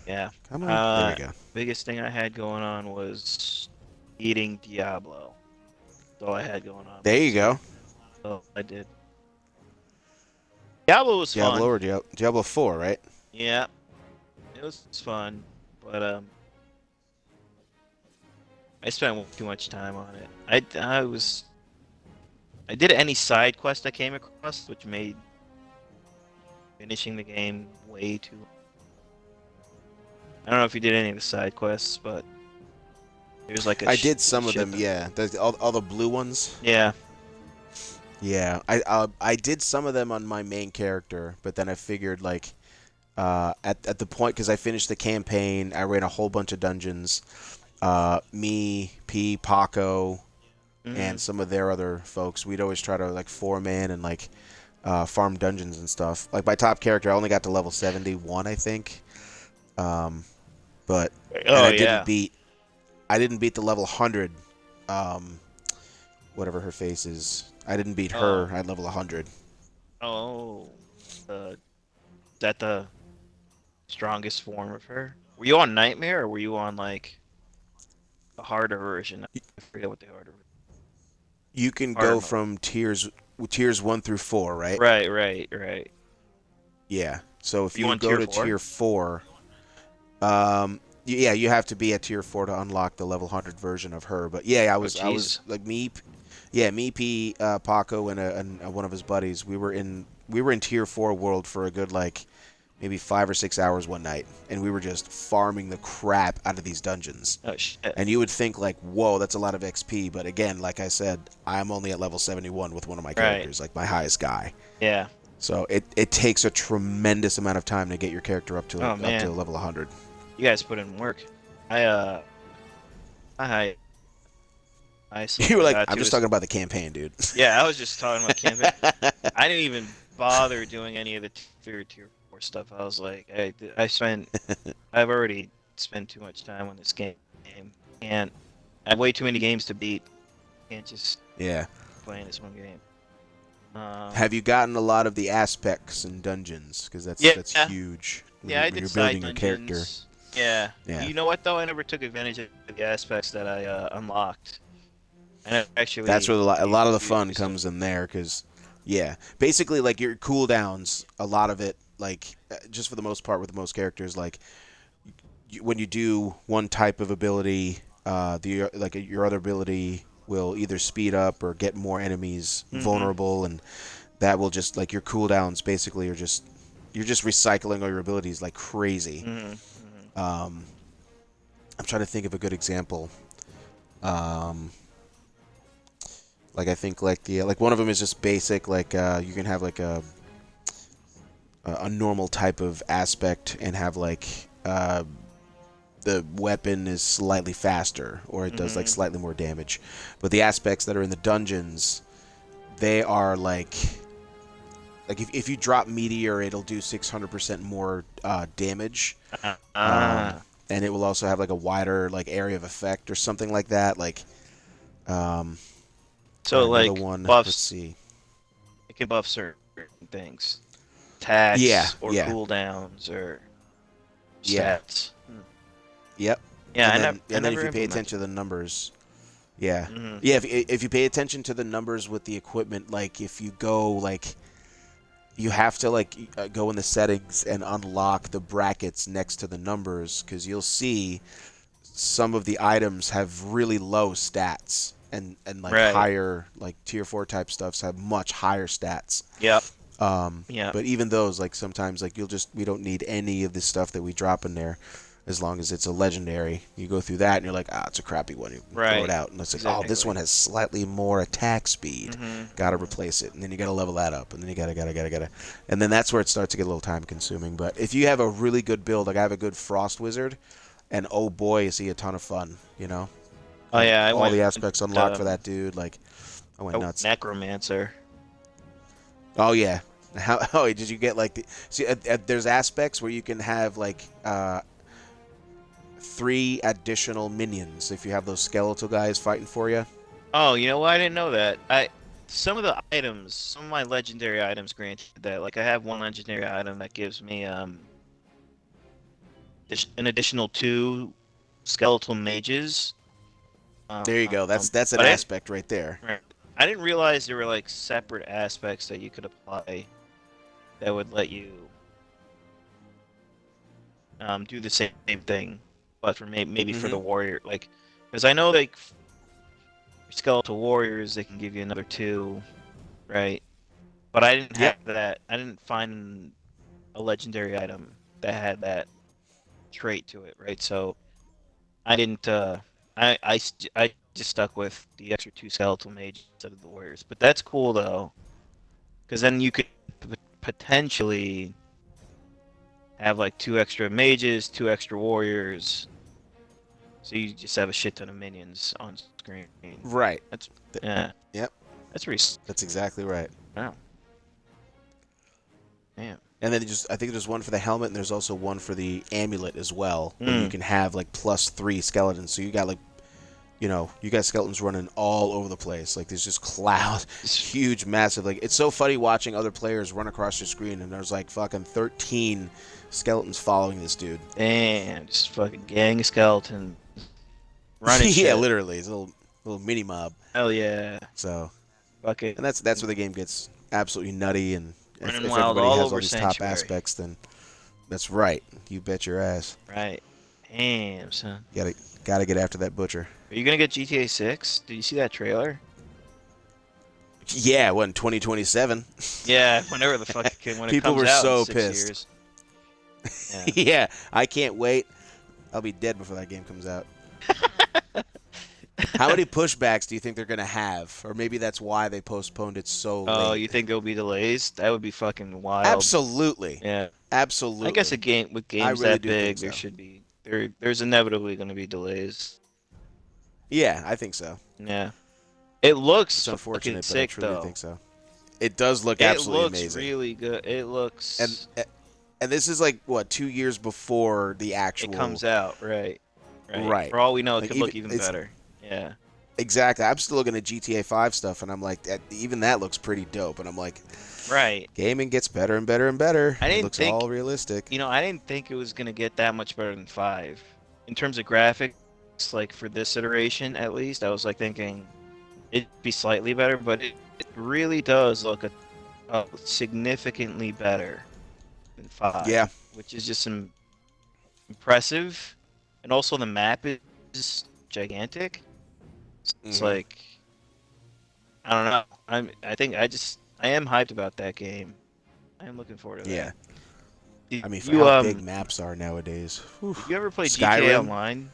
Yeah. Come on. There we go. Biggest thing I had going on was eating Diablo. That's all I had going on There you this year. go. So I did. Diablo was Diablo fun. or Diablo 4, right? Yeah, it was fun, but I spent too much time on it. I did any side quest I came across, which made finishing the game way too. I don't know if you did any of the side quests, but there's like a I did some of shit them, ton. yeah. All the blue ones. Yeah. Yeah, I did some of them on my main character, but then I figured like at the point because I finished the campaign, I ran a whole bunch of dungeons. Me, P, Paco, Hmm. and some of their other folks, we'd always try to like four man and like farm dungeons and stuff. Like my top character, I only got to level 71, I think. Um, but and Oh yeah. I didn't beat the level 100. Um, whatever her face is. I didn't beat her Oh. at level 100. Oh. Is that the strongest form of her? Were you on Nightmare or were you on like the harder version? I forget what the You can harder go mode. from tiers 1 through 4, right? Right, right, right. Yeah. So if Were you you on go tier to four? tier 4, yeah, you have to be at tier 4 to unlock the level 100 version of her. But yeah, Oh, I jeez. was like me, yeah, me, P, Paco, and one of his buddies. We were in tier 4 world for a good like maybe 5 or 6 hours one night, and we were just farming the crap out of these dungeons. Oh shit. And you would think like, whoa, that's a lot of XP, but again, like I said, I'm only at level 71 with one of my Right. characters, like my highest guy. Yeah. So it takes a tremendous amount of time to get your character Oh up to man, level 100. you guys put in work. I I so You were I like, got I'm to just is talking about the campaign, dude. yeah. I was just talking about campaign. I didn't even bother doing any of the tier four stuff. I was like, I've already spent too much time on this game. And I have way too many games to beat. Can't just Yeah. playing this one game. Um, Have you gotten a lot of the aspects in dungeons? Because yeah, that's huge yeah, I when did you're side building your character. dungeons. Yeah, Yeah. you know what though? I never took advantage of the aspects that I unlocked. I never That's actually where a lot of the fun used them. comes in there. Because, yeah. Basically, like your cooldowns, a lot of it, like, just for the most part with most characters, like, when you do one type of ability, your other ability will either speed up or get more enemies Hmm. vulnerable, and that will just like your cooldowns basically are just you're just recycling all your abilities like crazy. Hmm. Hmm. Um, I'm trying to think of a good example. Um, like I think like the like one of them is just basic. Like you can have like a normal type of aspect and have like the weapon is slightly faster or it does like Hmm. slightly more damage. But the aspects that are in the dungeons, they are like if you drop meteor, it'll do 600% more damage. Um, Ah, and it will also have like a wider like area of effect or something like that. Like um, so another like one. Let's buffs, see. it can buff certain things, Yeah, attacks or yeah, cooldowns or yeah, stats. Hmm. yep. Yeah, I And then if never you pay implemented. attention to the numbers, yeah, Hmm. yeah. If you pay attention to the numbers with the equipment, like if you go like you have to like go in the settings and unlock the brackets next to the numbers because you'll see some of the items have really low stats and like Right. higher like tier 4 type stuffs have much higher stats. Yep. Yep. But even those like sometimes like we don't need any of the stuff that we drop in there as long as it's a legendary. You go through that and you're like, it's a crappy one. You throw it Right. out and it's like, oh, this one Exactly. has slightly more attack speed. Hmm. Gotta Hmm. replace it, and then you gotta level that up, and then you gotta, and then that's where it starts to get a little time consuming. But if you have a really good build, like I have a good frost wizard, and oh boy, is he a ton of fun. You know, Oh yeah, I all went the aspects unlocked for that dude. Like I went oh, nuts. necromancer. Oh yeah. How oh did you get like see there's aspects where you can have like 3 additional minions if you have those skeletal guys fighting for you. Oh, you know what? I didn't know that. some of the items, some of my legendary items granted that, like I have one legendary item that gives me an additional 2 skeletal mages. There you go. That's an But aspect right there. I didn't realize there were like separate aspects that you could apply that would let you do the same thing, but for maybe for the Hmm. warrior, like, because I know like skeletal warriors they can give you another 2, right? But I didn't have Yep. that. I didn't find a legendary item that had that trait to it, right? So I didn't. I just stuck with the extra 2 skeletal mages instead of the warriors. But that's cool though, because then you could potentially have like 2 extra mages, 2 extra warriors, so you just have a shit ton of minions on screen. Right. That's Th- yeah, Yep. that's pretty. That's exactly right. Wow, damn. And then I think there's one for the helmet, and there's also one for the amulet as well, where you Mm. can have like +3 skeletons. So you got like, you got skeletons running all over the place. Like there's just cloud, huge, massive. Like it's so funny watching other players run across your screen, and there's like fucking 13 skeletons following this dude. Damn, just fucking gang of skeleton running Yeah, shit. literally, it's a little mini mob. Hell yeah. So, Fucking and that's where the game gets absolutely nutty. And if, running if wild everybody all has all over these top Sanctuary. aspects, then that's right. You bet your ass. Right. Damn, son. Gotta get after that butcher. Are you gonna get GTA 6? Did you see that trailer? Yeah, what in 2027? Yeah, whenever the fuck when it People comes were out in so 6 pissed. years. Yeah. Yeah, I can't wait. I'll be dead before that game comes out. How many pushbacks do you think they're gonna have? Or maybe that's why they postponed it so Oh, late. you think there'll be delays? That would be fucking wild. Absolutely, Yeah. I guess a absolutely. game with I games really that do think big, there so. should be there's inevitably going to be delays. Yeah, I think so. Yeah. It looks It's fucking unfortunate, but I sick truly though. think so. It does look It absolutely looks amazing. really good. It And looks and this is like what 2 years before the it actual comes out, right. Right. right. For all we know, it Like could even look even it's better. Yeah. exactly. I'm still looking at GTA 5 stuff, and I'm like, even that looks pretty dope. And I'm like, Right. gaming gets better and better and better. I It didn't looks all think, realistic. I didn't think it was going to get that much better than 5. In terms of graphics, like for this iteration at least, I was like thinking it'd be slightly better, but it really does look significantly better than 5, Yeah. which is just impressive. And also the map is gigantic. It's Hmm. like I don't know. I am hyped about that game. I am looking forward to Yeah. that. Did I mean, for you how big maps are nowadays. Whew. did you ever play GTA Skyrim? Online?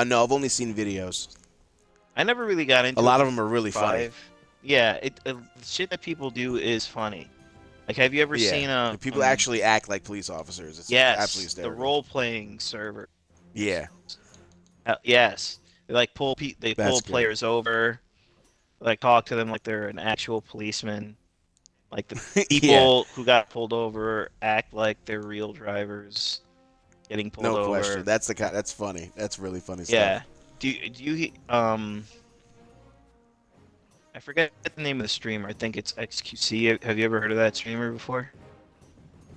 No, I've only seen videos. I never really got A into it lot of with them are really funny. 5. Yeah, the shit that people do is funny. Like, have you ever Yeah. seen And people actually act like police officers. It's absolutely yes, the hysterical. role-playing server. Yeah. Yes, they like they pull That's good. players over, like talk to them like they're an actual policeman. Like the Yeah. people who got pulled over act like they're real drivers getting pulled No question. over. That's the kind. That's funny. That's really funny Yeah. stuff. Do you I forget the name of the streamer. I think it's XQC. Have you ever heard of that streamer before?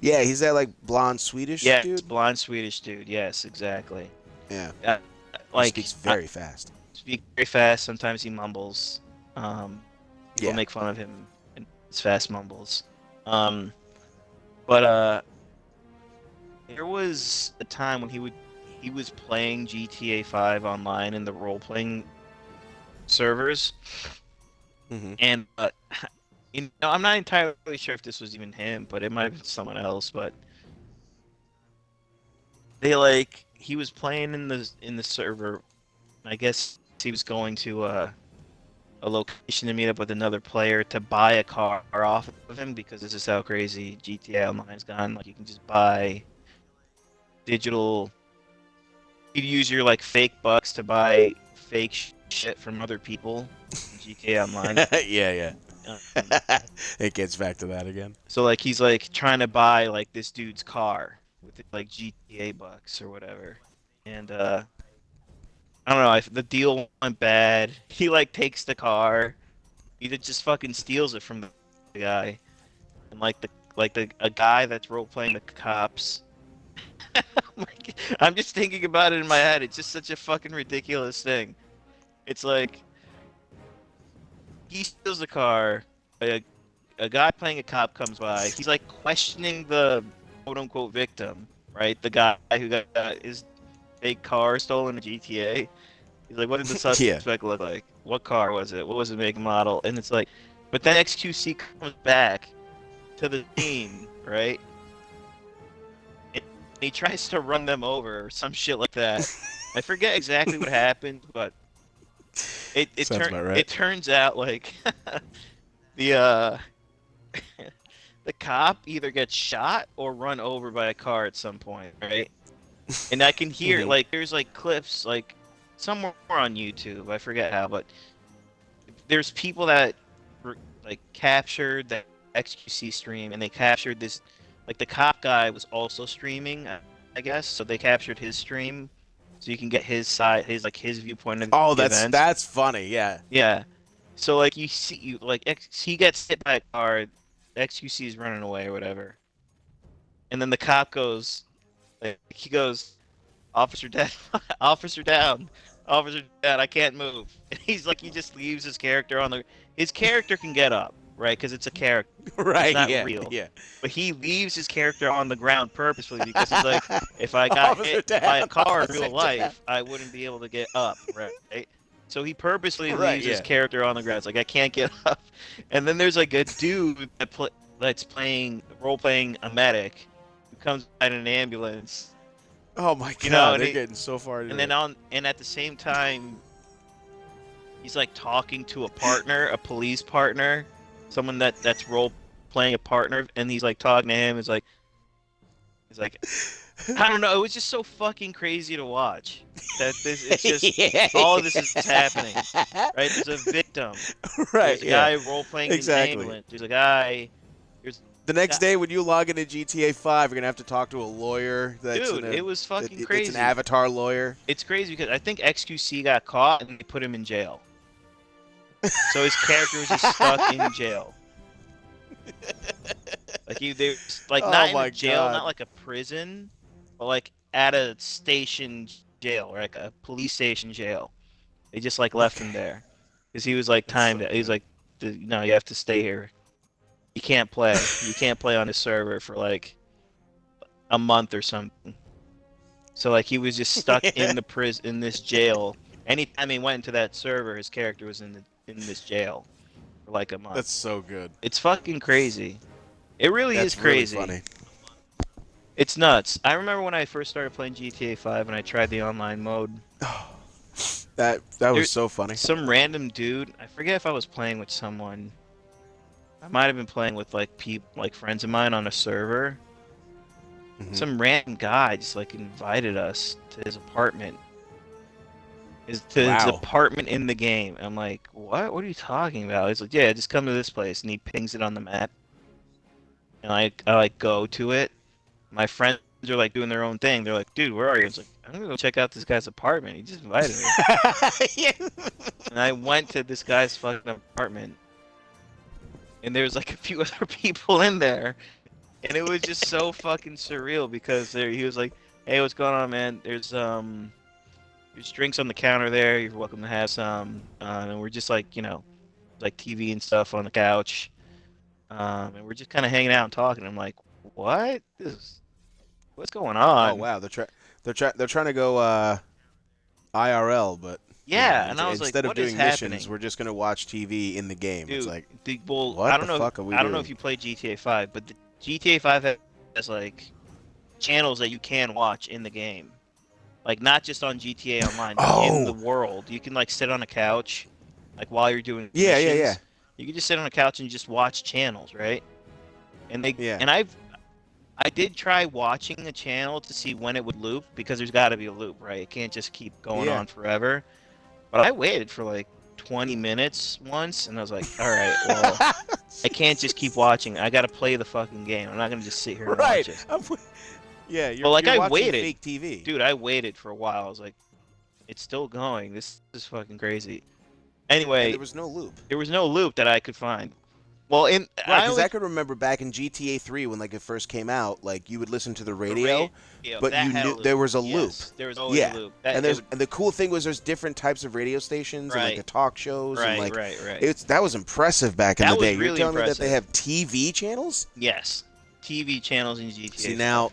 Yeah, he's that like blonde Swedish Yeah, it's dude. blonde Swedish dude. Yes, exactly. Yeah. Uh, He like speaks very fast. speak very fast. Sometimes he mumbles. People Yeah. make fun of him in his fast mumbles. Um, but there was a time when he was playing GTA 5 online in the role playing servers, Hmm. and I'm not entirely sure if this was even him, but it might have been someone else. But he was playing in the server. I guess he was going to a location to meet up with another player to buy a car off of him because this is how crazy GTA Online's gone. Like you can just buy digital. You use your like fake bucks to buy fake shit from other people in GTA Online. Yeah, yeah. Um, It gets back to that again. so like he's like trying to buy like this dude's car with like GTA bucks or whatever, and I don't know. The deal went bad. He like takes the car He just fucking steals it from the guy, and like a guy that's role playing the cops. Like, I'm just thinking about it in my head. It's just such a fucking ridiculous thing. It's like he steals a car. A, a guy playing a cop comes by. He's like questioning the quote unquote victim, right? The guy who got his fake car stolen in GTA. He's like, what did the Yeah. suspect look like? What car was it? What was the make and model? And it's like, but then XQC comes back to the scene, right? And he tries to run them over or some shit like that. I forget exactly what happened, but Sounds about right. it turns out like the uh the cop either gets shot or run over by a car at some point, right? And I can hear Mhm. like there's like clips like somewhere on YouTube, I forget how, but there's people that like captured that XQC stream and they captured this like the cop guy was also streaming, I guess, so they captured his stream so you can get his side, his viewpoint of Oh, the events. that's funny. Yeah. Yeah. So like you see you like he gets hit by a car, XQC is running away or whatever. And then the cop goes like he goes, "Officer down, officer down, officer down, I can't move." And he's like he just leaves his character on the his character can get up, right? Because it's a character. It's Right. not Yeah. real. Yeah. But he leaves his character on the ground purposefully because he's like, if I got Officer hit by a down. car in Officer real down. life, I wouldn't be able to get up, right? So he purposely Right. leaves his Yeah. character on the ground. It's like I can't get up. And then there's like a dude that's playing role playing a medic who comes in an ambulance, Oh my you know, God, they're getting so far into and then it. and at the same time he's like talking to a partner, a police partner, someone that's role playing a partner, and he's like talking to him. He's like, I don't know. It was just so fucking crazy to watch. That this, it's just Yeah. all of this is happening, right? There's a victim. Right. There's a Yeah. guy role playing in an Exactly. ambulance. There's a guy. There's The next yeah, day when you log into GTA 5, you're gonna have to talk to a lawyer. That's dude. It was fucking it's an crazy. avatar lawyer. It's crazy because I think XQC got caught and they put him in jail. So his character was just stuck in jail. Like they like Oh not in my a jail, God. not like a prison, but like at a station jail, or like a police station jail. They just like left him Okay. there because he was like That's so timed. He's good. like, no, you have to stay here. You can't play. You can't play on his server for like a month or something. So like he was just stuck in the prison in this jail. Anytime he went into that server, his character was in this jail for like a month. That's so good. It's fucking crazy. It really is That's really crazy. funny. It's nuts. I remember when I first started playing GTA 5 and I tried the online mode. That There- was so funny. Some random dude, I forget if I was playing with someone. I might have been playing with like friends of mine on a server. Mhm. Some random guy just like invited us to his apartment. His Wow. apartment in the game. I'm like, what? What are you talking about? He's like, yeah, just come to this place, and he pings it on the map. And I like go to it. My friends are like doing their own thing. They're like, dude, where are you? I was like, I'm gonna go check out this guy's apartment. He just invited me. Yeah. And I went to this guy's fucking apartment, and there was like a few other people in there, and it was just so fucking surreal because he was like, hey, what's going on, man? There's drinks on the counter there. You're welcome to have some. And we're just like, like TV and stuff on the couch. And we're just kind of hanging out and talking. I'm like, what? What's going on? Oh wow, they're trying to go IRL, but Yeah, and I was like, instead of what is doing happening? missions, we're just gonna watch TV in the game. Dude, It's like, well, what I don't the know. fuck are we I don't know doing? if you play GTA 5, but the GTA 5 has like channels that you can watch in the game, like not just on GTA Online, but in the Oh. world. You can like sit on a couch, like while you're doing Yeah, yeah, missions. yeah. You can just sit on a couch and just watch channels, right? And Yeah. I did try watching a channel to see when it would loop because there's got to be a loop, right? It can't just keep going Yeah. on forever. But I waited for like 20 minutes once, and I was like, all right, well, I can't just keep watching. I got to play the fucking game. I'm not gonna just sit here and Right. watch it. Yeah, you're, But like you're I watching waited, fake TV. dude. I waited for a while. I was like, it's still going. This is fucking crazy. and Anyway, there was no loop. there was no loop that I could find. Well, Right, I because only I could remember back in GTA 3 when like it first came out, like you would listen to the the radio, radio but that you had a knew there loop. was a loop. Yes, there was always a Yeah. loop. And That it there's would and the cool thing was there's different types of radio stations and like the right, talk shows and right, like right, right. it's that was impressive back in the That was day. You're really telling me that they impressive. have TV channels? Yes, TV channels in See GTA now 5.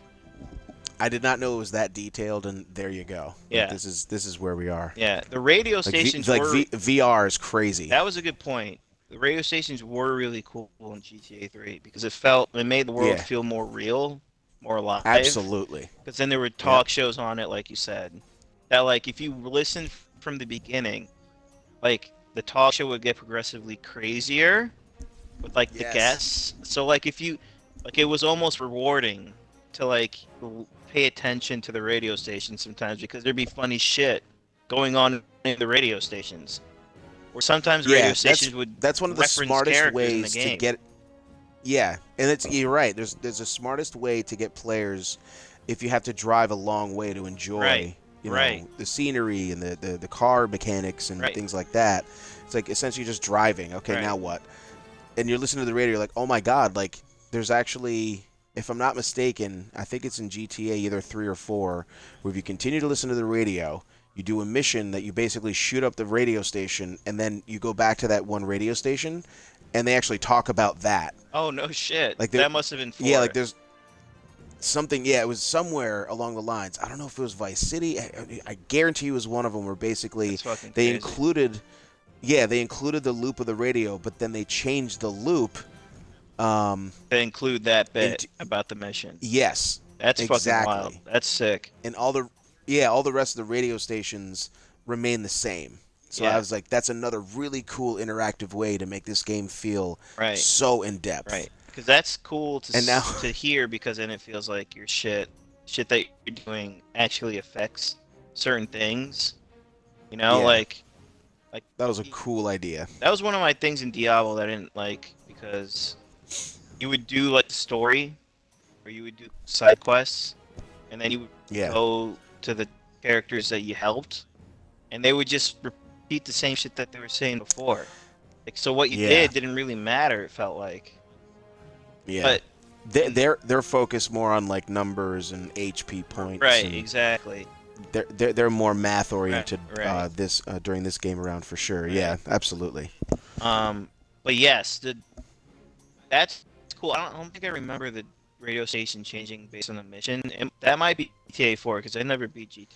I did not know it was that detailed and there you go. Like Yeah, this is where we are. yeah. The radio Like stations like were. VR is crazy. That was a good point. The radio stations were really cool in GTA 3 because it made the world Yeah, feel more real, more alive. absolutely. Because then there were Yep. talk shows on it, like you said, that like if you listen from the beginning, like the talk show would get progressively crazier with like the Yes. guests. So like if you like it was almost rewarding to like pay attention to the radio station sometimes because there'd be funny shit going on in the radio stations. Or sometimes radio Yeah, stations would that's one of the reference smartest characters in the ways to game. get. Yeah, and it's you're right. There's a smartest way to get players if you have to drive a long way to Right, enjoy, right, the scenery and the car mechanics and right, things like that. It's like essentially just driving. Okay, right. now what? And you're listening to the radio, you're like, oh my god, like there's actually, if I'm not mistaken, I think it's in GTA either 3 or 4, where if you continue to listen to the radio, you do a mission that you basically shoot up the radio station, and then you go back to that one radio station, and they actually talk about that. Oh no shit. Like That must have been yeah, 4. like there's something. Yeah, it was somewhere along the lines. I don't know if it was Vice City. I guarantee it was one of them where basically That's fucking they crazy. included. Yeah, they included the loop of the radio, but then they changed the loop. They include that bit Into, about the mission. yes, That's fucking wild. exactly. That's sick. And all the rest of the radio stations remain the same. So I Yeah. was like, that's another really cool interactive way to make this game feel Right. so in depth. Right. Because that's cool to And now, to hear because then it feels like your shit that you're doing actually affects certain things. You know, yeah, like that was a cool idea. that was one of my things in Diablo that I didn't like because you would do like the story or you would do side quests and then you would Yeah, go to the characters that you helped and they would just repeat the same shit that they were saying before. Like so what you yeah, did didn't really matter, it felt like. yeah. But They're focused more on like numbers and HP points. right, And exactly. they're more math oriented. Right. This during this game around for sure. Right. Yeah, absolutely. But yes, that's cool. I don't think I remember the radio station changing based on the mission. And that might be GTA 4 because I never beat GTA.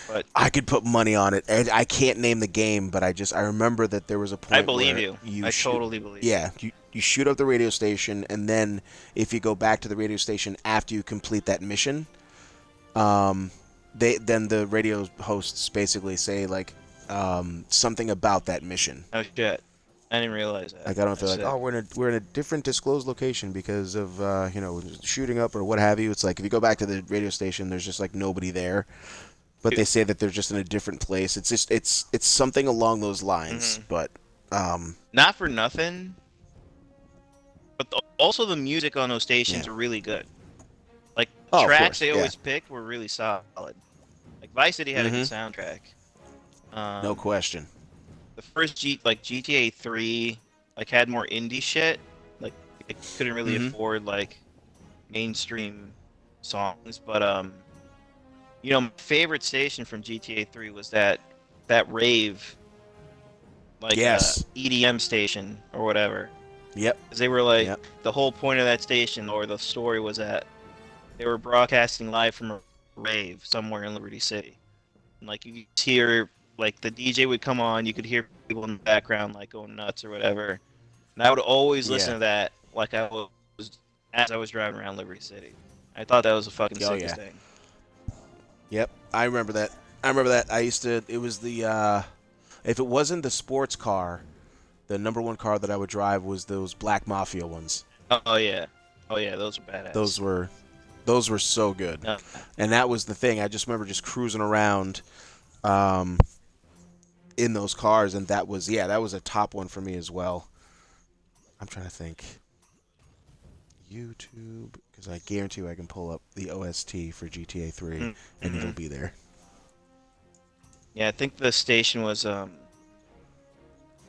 But I could put money on it. And I can't name the game, but I remember that there was a point I believe where you. I totally believe yeah, you shoot up the radio station, and then if you go back to the radio station after you complete that mission, then the radio hosts basically say like something about that mission. you. Oh shit. I didn't realize that. Like I don't know if they're That's like, oh, we're in a different disclosed location because of shooting up or what have you. It's like if you go back to the radio station, there's just like nobody there, but they say that they're just in a different place. It's just it's something along those lines. But not for nothing, but also the music on those stations Yeah. are really good. Like Oh, the of tracks course, they yeah. always picked were really solid. Like Vice City had a good soundtrack. no question. The first GTA 3 like had more indie shit. Like it couldn't really afford like mainstream songs, but my favorite station from GTA 3 was that rave like Yes. EDM station or whatever. Yep. Because they were like Yep. the whole point of that station or the story was that they were broadcasting live from a rave somewhere in Liberty City. And like you could hear like the DJ would come on, you could hear people in the background like going nuts or whatever. And I would always listen Yeah. to that like as I was driving around Liberty City. I thought that was the fucking Oh, sickest yeah. thing. Yep, I remember that. I used to. It was the if it wasn't the sports car, the number one car that I would drive was those Black Mafia ones. Oh yeah. Oh yeah, those are badass. Those were so good. No. And that was the thing. I just remember just cruising around in those cars, and that was a top one for me as well. I'm trying to think. YouTube, because I guarantee you I can pull up the OST for GTA 3, and it'll be there. Yeah, I think the station was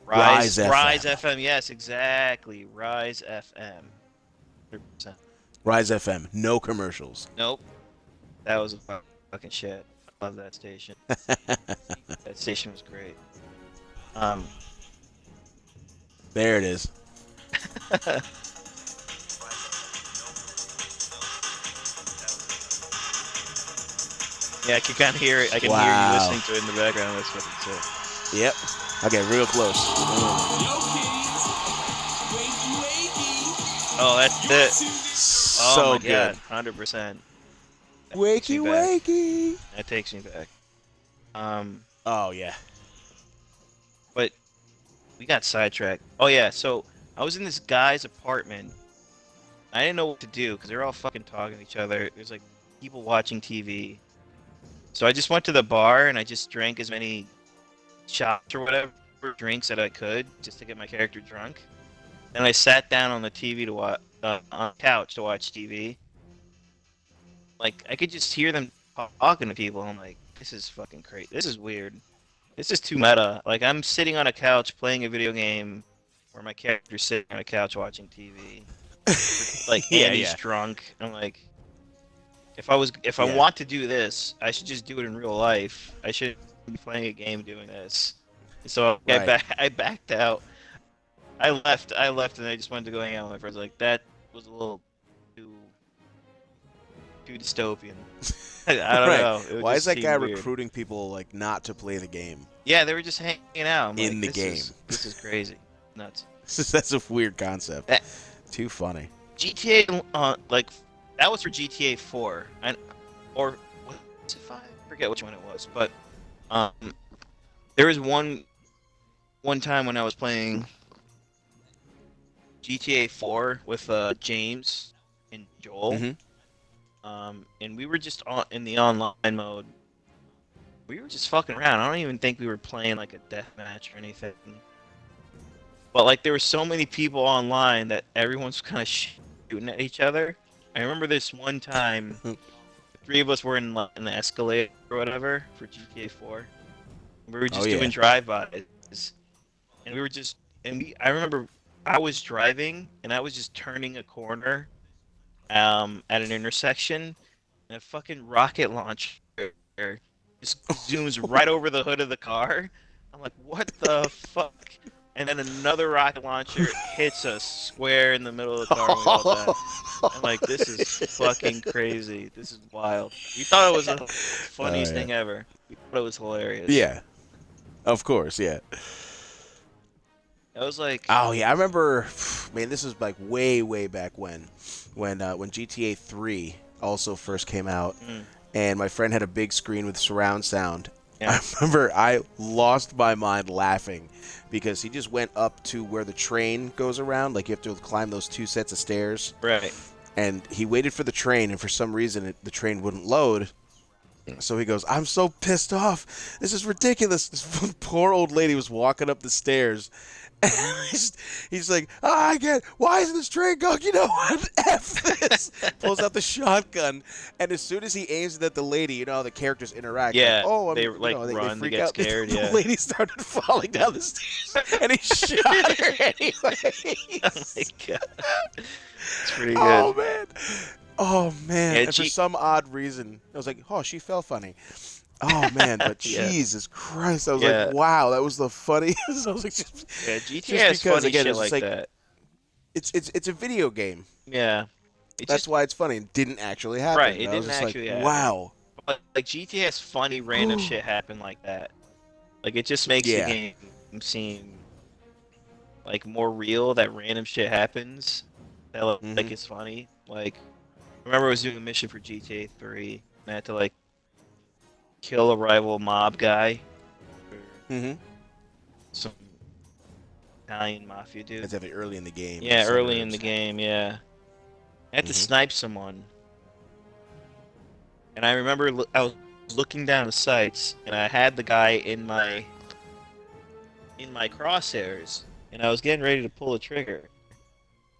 Rise Rise FM. FM. Yes, exactly. Rise FM. 100%. Rise FM. No commercials. Nope. That was a fucking shit. I love that station. That station was great. Um. There it is. Yeah, I can kind of hear it. I can hear you listening to it in the background. That's fucking sick. Yep. I'll get real close. Oh, that's it. Oh So my good. god, 100%. Wakey, wakey. That takes me back. Oh, yeah. But we got sidetracked. Oh yeah, so I was in this guy's apartment. I didn't know what to do because they're all fucking talking to each other. There's like people watching TV. So I just went to the bar and I just drank as many shots or whatever drinks that I could just to get my character drunk. And I sat down on the TV to watch on the couch to watch TV. Like I could just hear them talking to people. I'm like, this is fucking crazy. This is weird. This is too meta. Like I'm sitting on a couch playing a video game, where my character's sitting on a couch watching TV. Like Yeah, Andy's yeah. drunk. I'm like, if I Yeah. want to do this, I should just do it in real life. I should be playing a game doing this. So Right. I backed out. I left, and I just wanted to go hang out with my friends. Like that was a little too dystopian. I don't Right. know. It Why is just that guy seemed weird. recruiting people like not to play the game Yeah, they were just hanging out. I'm in like, the this game? This is crazy. Nuts. That's a weird concept. That- Too funny. GTA, like, that was for GTA 4. Or, was it 5? I forget which one it was. But, there was one time when I was playing GTA 4 with, James and Joel. And we were just in the online mode. We were just fucking around. I don't even think we were playing, like, a deathmatch or anything. But like there were so many people online that everyone's kind of shooting at each other. I remember this one time, the three of us were in the Escalade or whatever for GTA 4. We were just doing drive-bys, and we were just I remember I was driving and I was just turning a corner, at an intersection, and a fucking rocket launcher just zooms right over the hood of the car. I'm like, what the fuck? And then another rocket launcher hits us square in the middle of the car. And we all died. I'm like, this is fucking crazy. This is wild. We thought it was the funniest thing ever. We thought it was hilarious. Yeah. Of course, yeah. I was like, Oh yeah, I remember. Man, this was like way back when GTA 3 also first came out, and my friend had a big screen with surround sound. yeah. I remember I lost my mind laughing because he just went up to where the train goes around. Like you have to climb those two sets of stairs. Right. And he waited for the train, and for some reason the train wouldn't load. So he goes, I'm so pissed off. This is ridiculous. This poor old lady was walking up the stairs. And he's like, I get, why isn't this train going? You know what? F this. Pulls out the shotgun. And as soon as he aims it at the lady, you know how the characters interact. Yeah, Like, they like run, they freak get out. scared. The Yeah. lady started falling down the stairs. And he shot her anyway. Oh my god. It's pretty good. Oh, man. Oh, man. Yeah, And for some odd reason, I was like, oh, she fell funny. Oh, man. But Yeah. Jesus Christ. I was Yeah. like, wow, that was the funniest. I was like, Yeah, GTA just has because, funny again, shit it's like just like, that. it's a video game. Yeah. It That's just, why it's funny. It didn't actually happen. Right, it I was didn't just like, actually happen. wow. but like GTA has funny random shit happen like that. Like it just makes Yeah. the game seem like more real that random shit happens. That like it's funny. Like I remember I was doing a mission for GTA 3 and I had to like kill a rival mob guy. Mm-hmm. Some Italian mafia dude. That's definitely early in the game. Yeah, Some early in nerds. the game, yeah. I had to Mhm. snipe someone. And I remember I was looking down the sights and I had the guy in my crosshairs and I was getting ready to pull the trigger.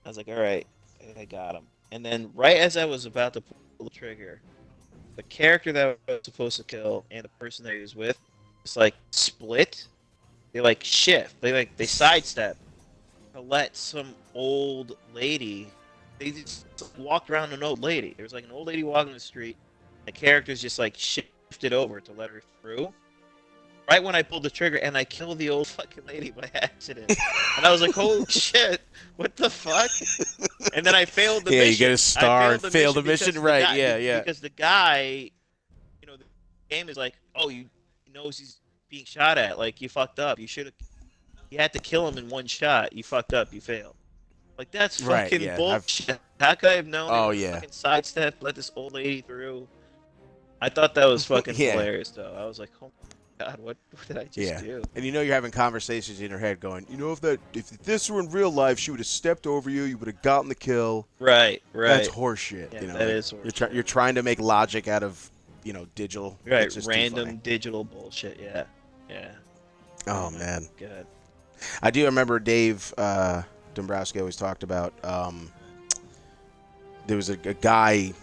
I was like, all right, I got him. And then right as I was about to pull the trigger, the character that I was supposed to kill and the person that he was with just like split. they like shift. They sidestep to let some old lady. They just walked around an old lady. There was like an old lady walking the street. The characters just like shifted over to let her through. Right when I pulled the trigger, and I killed the old fucking lady by accident. And I was like, holy shit, what the fuck? And then I failed the mission. Yeah, you get a star and fail the mission, right? Guy, yeah. Because the guy, the game is like, oh, he knows he's being shot at. Like, you fucked up. You had to kill him in one shot. You fucked up. You failed. Like, that's Right, fucking yeah, bullshit. How could I have known? Oh, he would yeah. Fucking sidestep, let this old lady through. I thought that was fucking Yeah. hilarious, though. I was like, oh my god, what did I just do? And you're having conversations in your head going, if this were in real life, she would have stepped over you, you would have gotten the kill. Right. That's horseshit. Yeah, that is horseshit. You're trying to make logic out of, digital. Right, It's just too random funny. digital bullshit, yeah. Oh, man. Good. I do remember Dave Dombrowski always talked about, there was a guy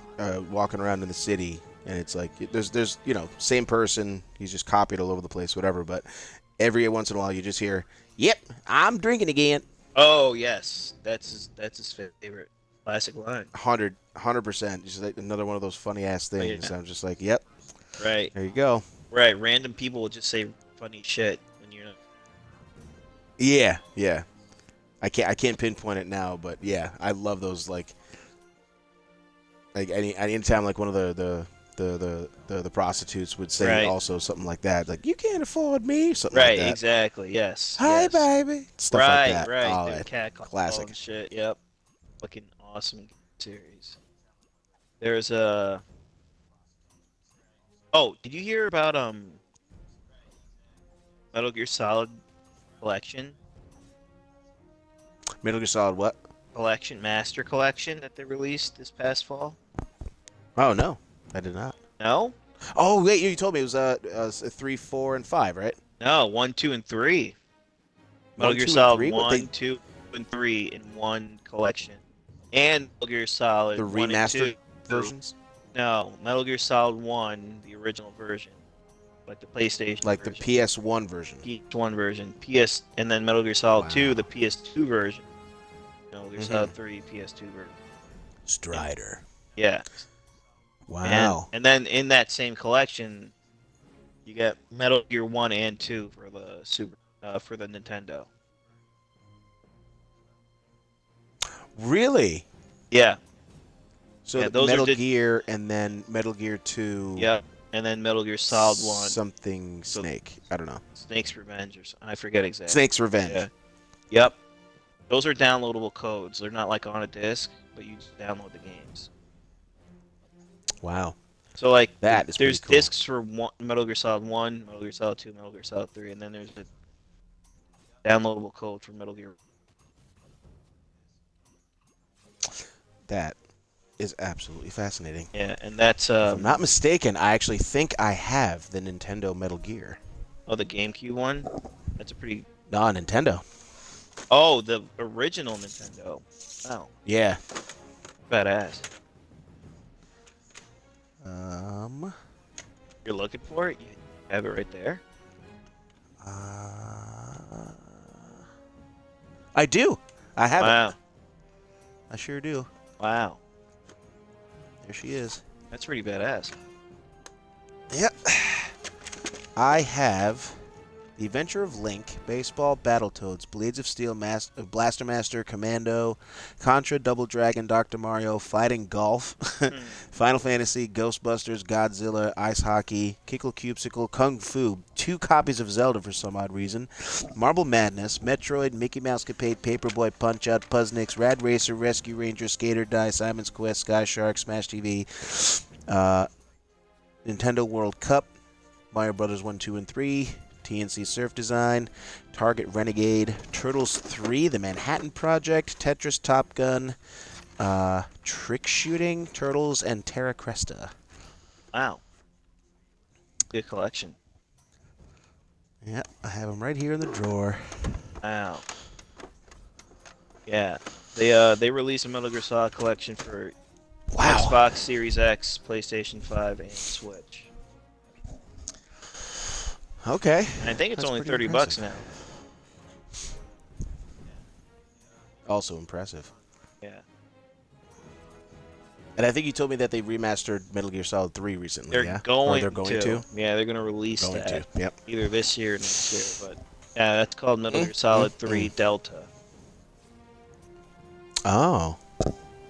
walking around in the city, and it's like there's same person, he's just copied all over the place, whatever, but every once in a while you just hear, "Yep, I'm drinking again." Oh yes, that's his favorite classic line. 100%. Just like another one of those funny ass things. Yeah. I'm just like, "Yep, Right. there you go." Right. Random people will just say funny shit when you're not. Yeah. I can't pinpoint it now, but yeah, I love those like anytime like one of the prostitutes would say Right. also something like that, like, "You can't afford me," something Right. like that. Exactly. Yes. Hi, yes. baby. Stuff Right. like that. Right. Oh, Dude, that- cat classic. and shit. Yep. Fucking awesome series. There's a. Oh, did you hear about Metal Gear Solid collection? Metal Gear Solid what? Master Collection that they released this past fall? Oh no, I did not. No? Oh wait, you told me it was 3, 4, and 5, right? No, 1, 2, and 3. Metal 1, Gear 2, and Solid 3? 1, 2, and 3 in one collection. And Metal Gear Solid The 1 and 2. remastered versions, No, Metal Gear Solid 1, the original version. Like the PlayStation like version. the PS1 version. PS1 version. And then Metal Gear Solid Wow. 2, the PS2 version. Metal Gear Mhm. Solid 3, PS2 version. Strider. Yeah. Wow. And then in that same collection, you get Metal Gear 1 and 2 for the for the Nintendo. Really? Yeah. So Yeah, the those are Metal di- Gear and then Metal Gear 2. Yeah. And then Metal Gear Solid 1, Something Snake. I don't know. Snake's Revenge, or something. I forget exactly. Snake's Revenge. Yeah. Yep. Those are downloadable codes. They're not like on a disc, but you just download the games. Wow. So like That is there's pretty cool. discs for Metal Gear Solid 1, Metal Gear Solid 2, Metal Gear Solid 3, and then there's a downloadable code for Metal Gear. That is absolutely fascinating. Yeah, and that's If I'm not mistaken, I actually think I have the Nintendo Metal Gear. oh, the GameCube one. That's a pretty. No, Nintendo. Oh, the original Nintendo. Wow, Yeah. badass. You're looking for it. You have it right there. I do. I have Wow, it. I sure do. wow, There she is. that's pretty badass. Yep. I have The Adventure of Link, Baseball, Battletoads, Blades of Steel, Blaster Master, Commando, Contra, Double Dragon, Dr. Mario, Fighting Golf, Final Fantasy, Ghostbusters, Godzilla, Ice Hockey, Kickle Cupsicle, Kung Fu, 2 copies of Zelda for some odd reason, Marble Madness, Metroid, Mickey Mouse Capade, Paperboy, Punch-Out, Puznix, Rad Racer, Rescue Ranger, Skater Die, Simon's Quest, Sky Shark, Smash TV, Nintendo World Cup, Mario Brothers 1, 2, and 3, TNC Surf Design, Target Renegade, Turtles 3, The Manhattan Project, Tetris Top Gun, Trick Shooting, Turtles, and Terra Cresta. Wow, good collection. Yep, I have them right here in the drawer. Wow. Yeah, they released a Metal Gear Solid collection for Wow. Xbox Series X, PlayStation 5, and Switch. Okay. And I think it's That's only pretty $30 impressive. now. Also impressive. Yeah. And I think you told me that they remastered Metal Gear Solid 3 recently, They're yeah? Or going they're going to. to? Yeah, they're going to release Going to. that Yep. either this year or next year. But yeah, that's called Metal Mm, Gear Solid mm. 3 Delta. Oh.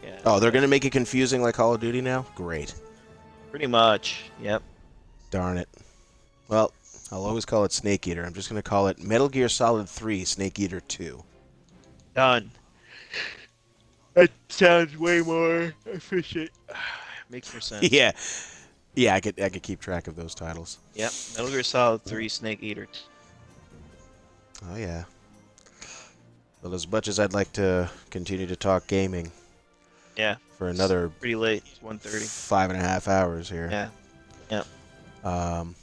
Yeah, Oh, they're so going to make it confusing like Call of Duty now? Great. pretty much. Yep. Darn it. Well, I'll always call it Snake Eater. I'm just going to call it Metal Gear Solid 3 Snake Eater 2. Done. That sounds way more efficient. Makes more sense. Yeah. Yeah, I could keep track of those titles. Yep. Metal Gear Solid 3 Snake Eater. Oh, yeah. Well, as much as I'd like to continue to talk gaming Yeah. for It's another pretty late. It's 1:30. 5.5 hours here. Yeah. Yep. Um,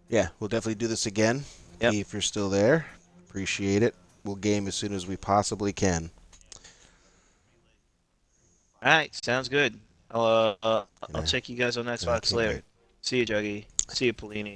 yeah, we'll definitely do this again. Yep. If you're still there, appreciate it. We'll game as soon as we possibly can. All right. Sounds good. I'll Yeah, check you guys on I Xbox can't later. wait. See you, Juggy. See you, Polini.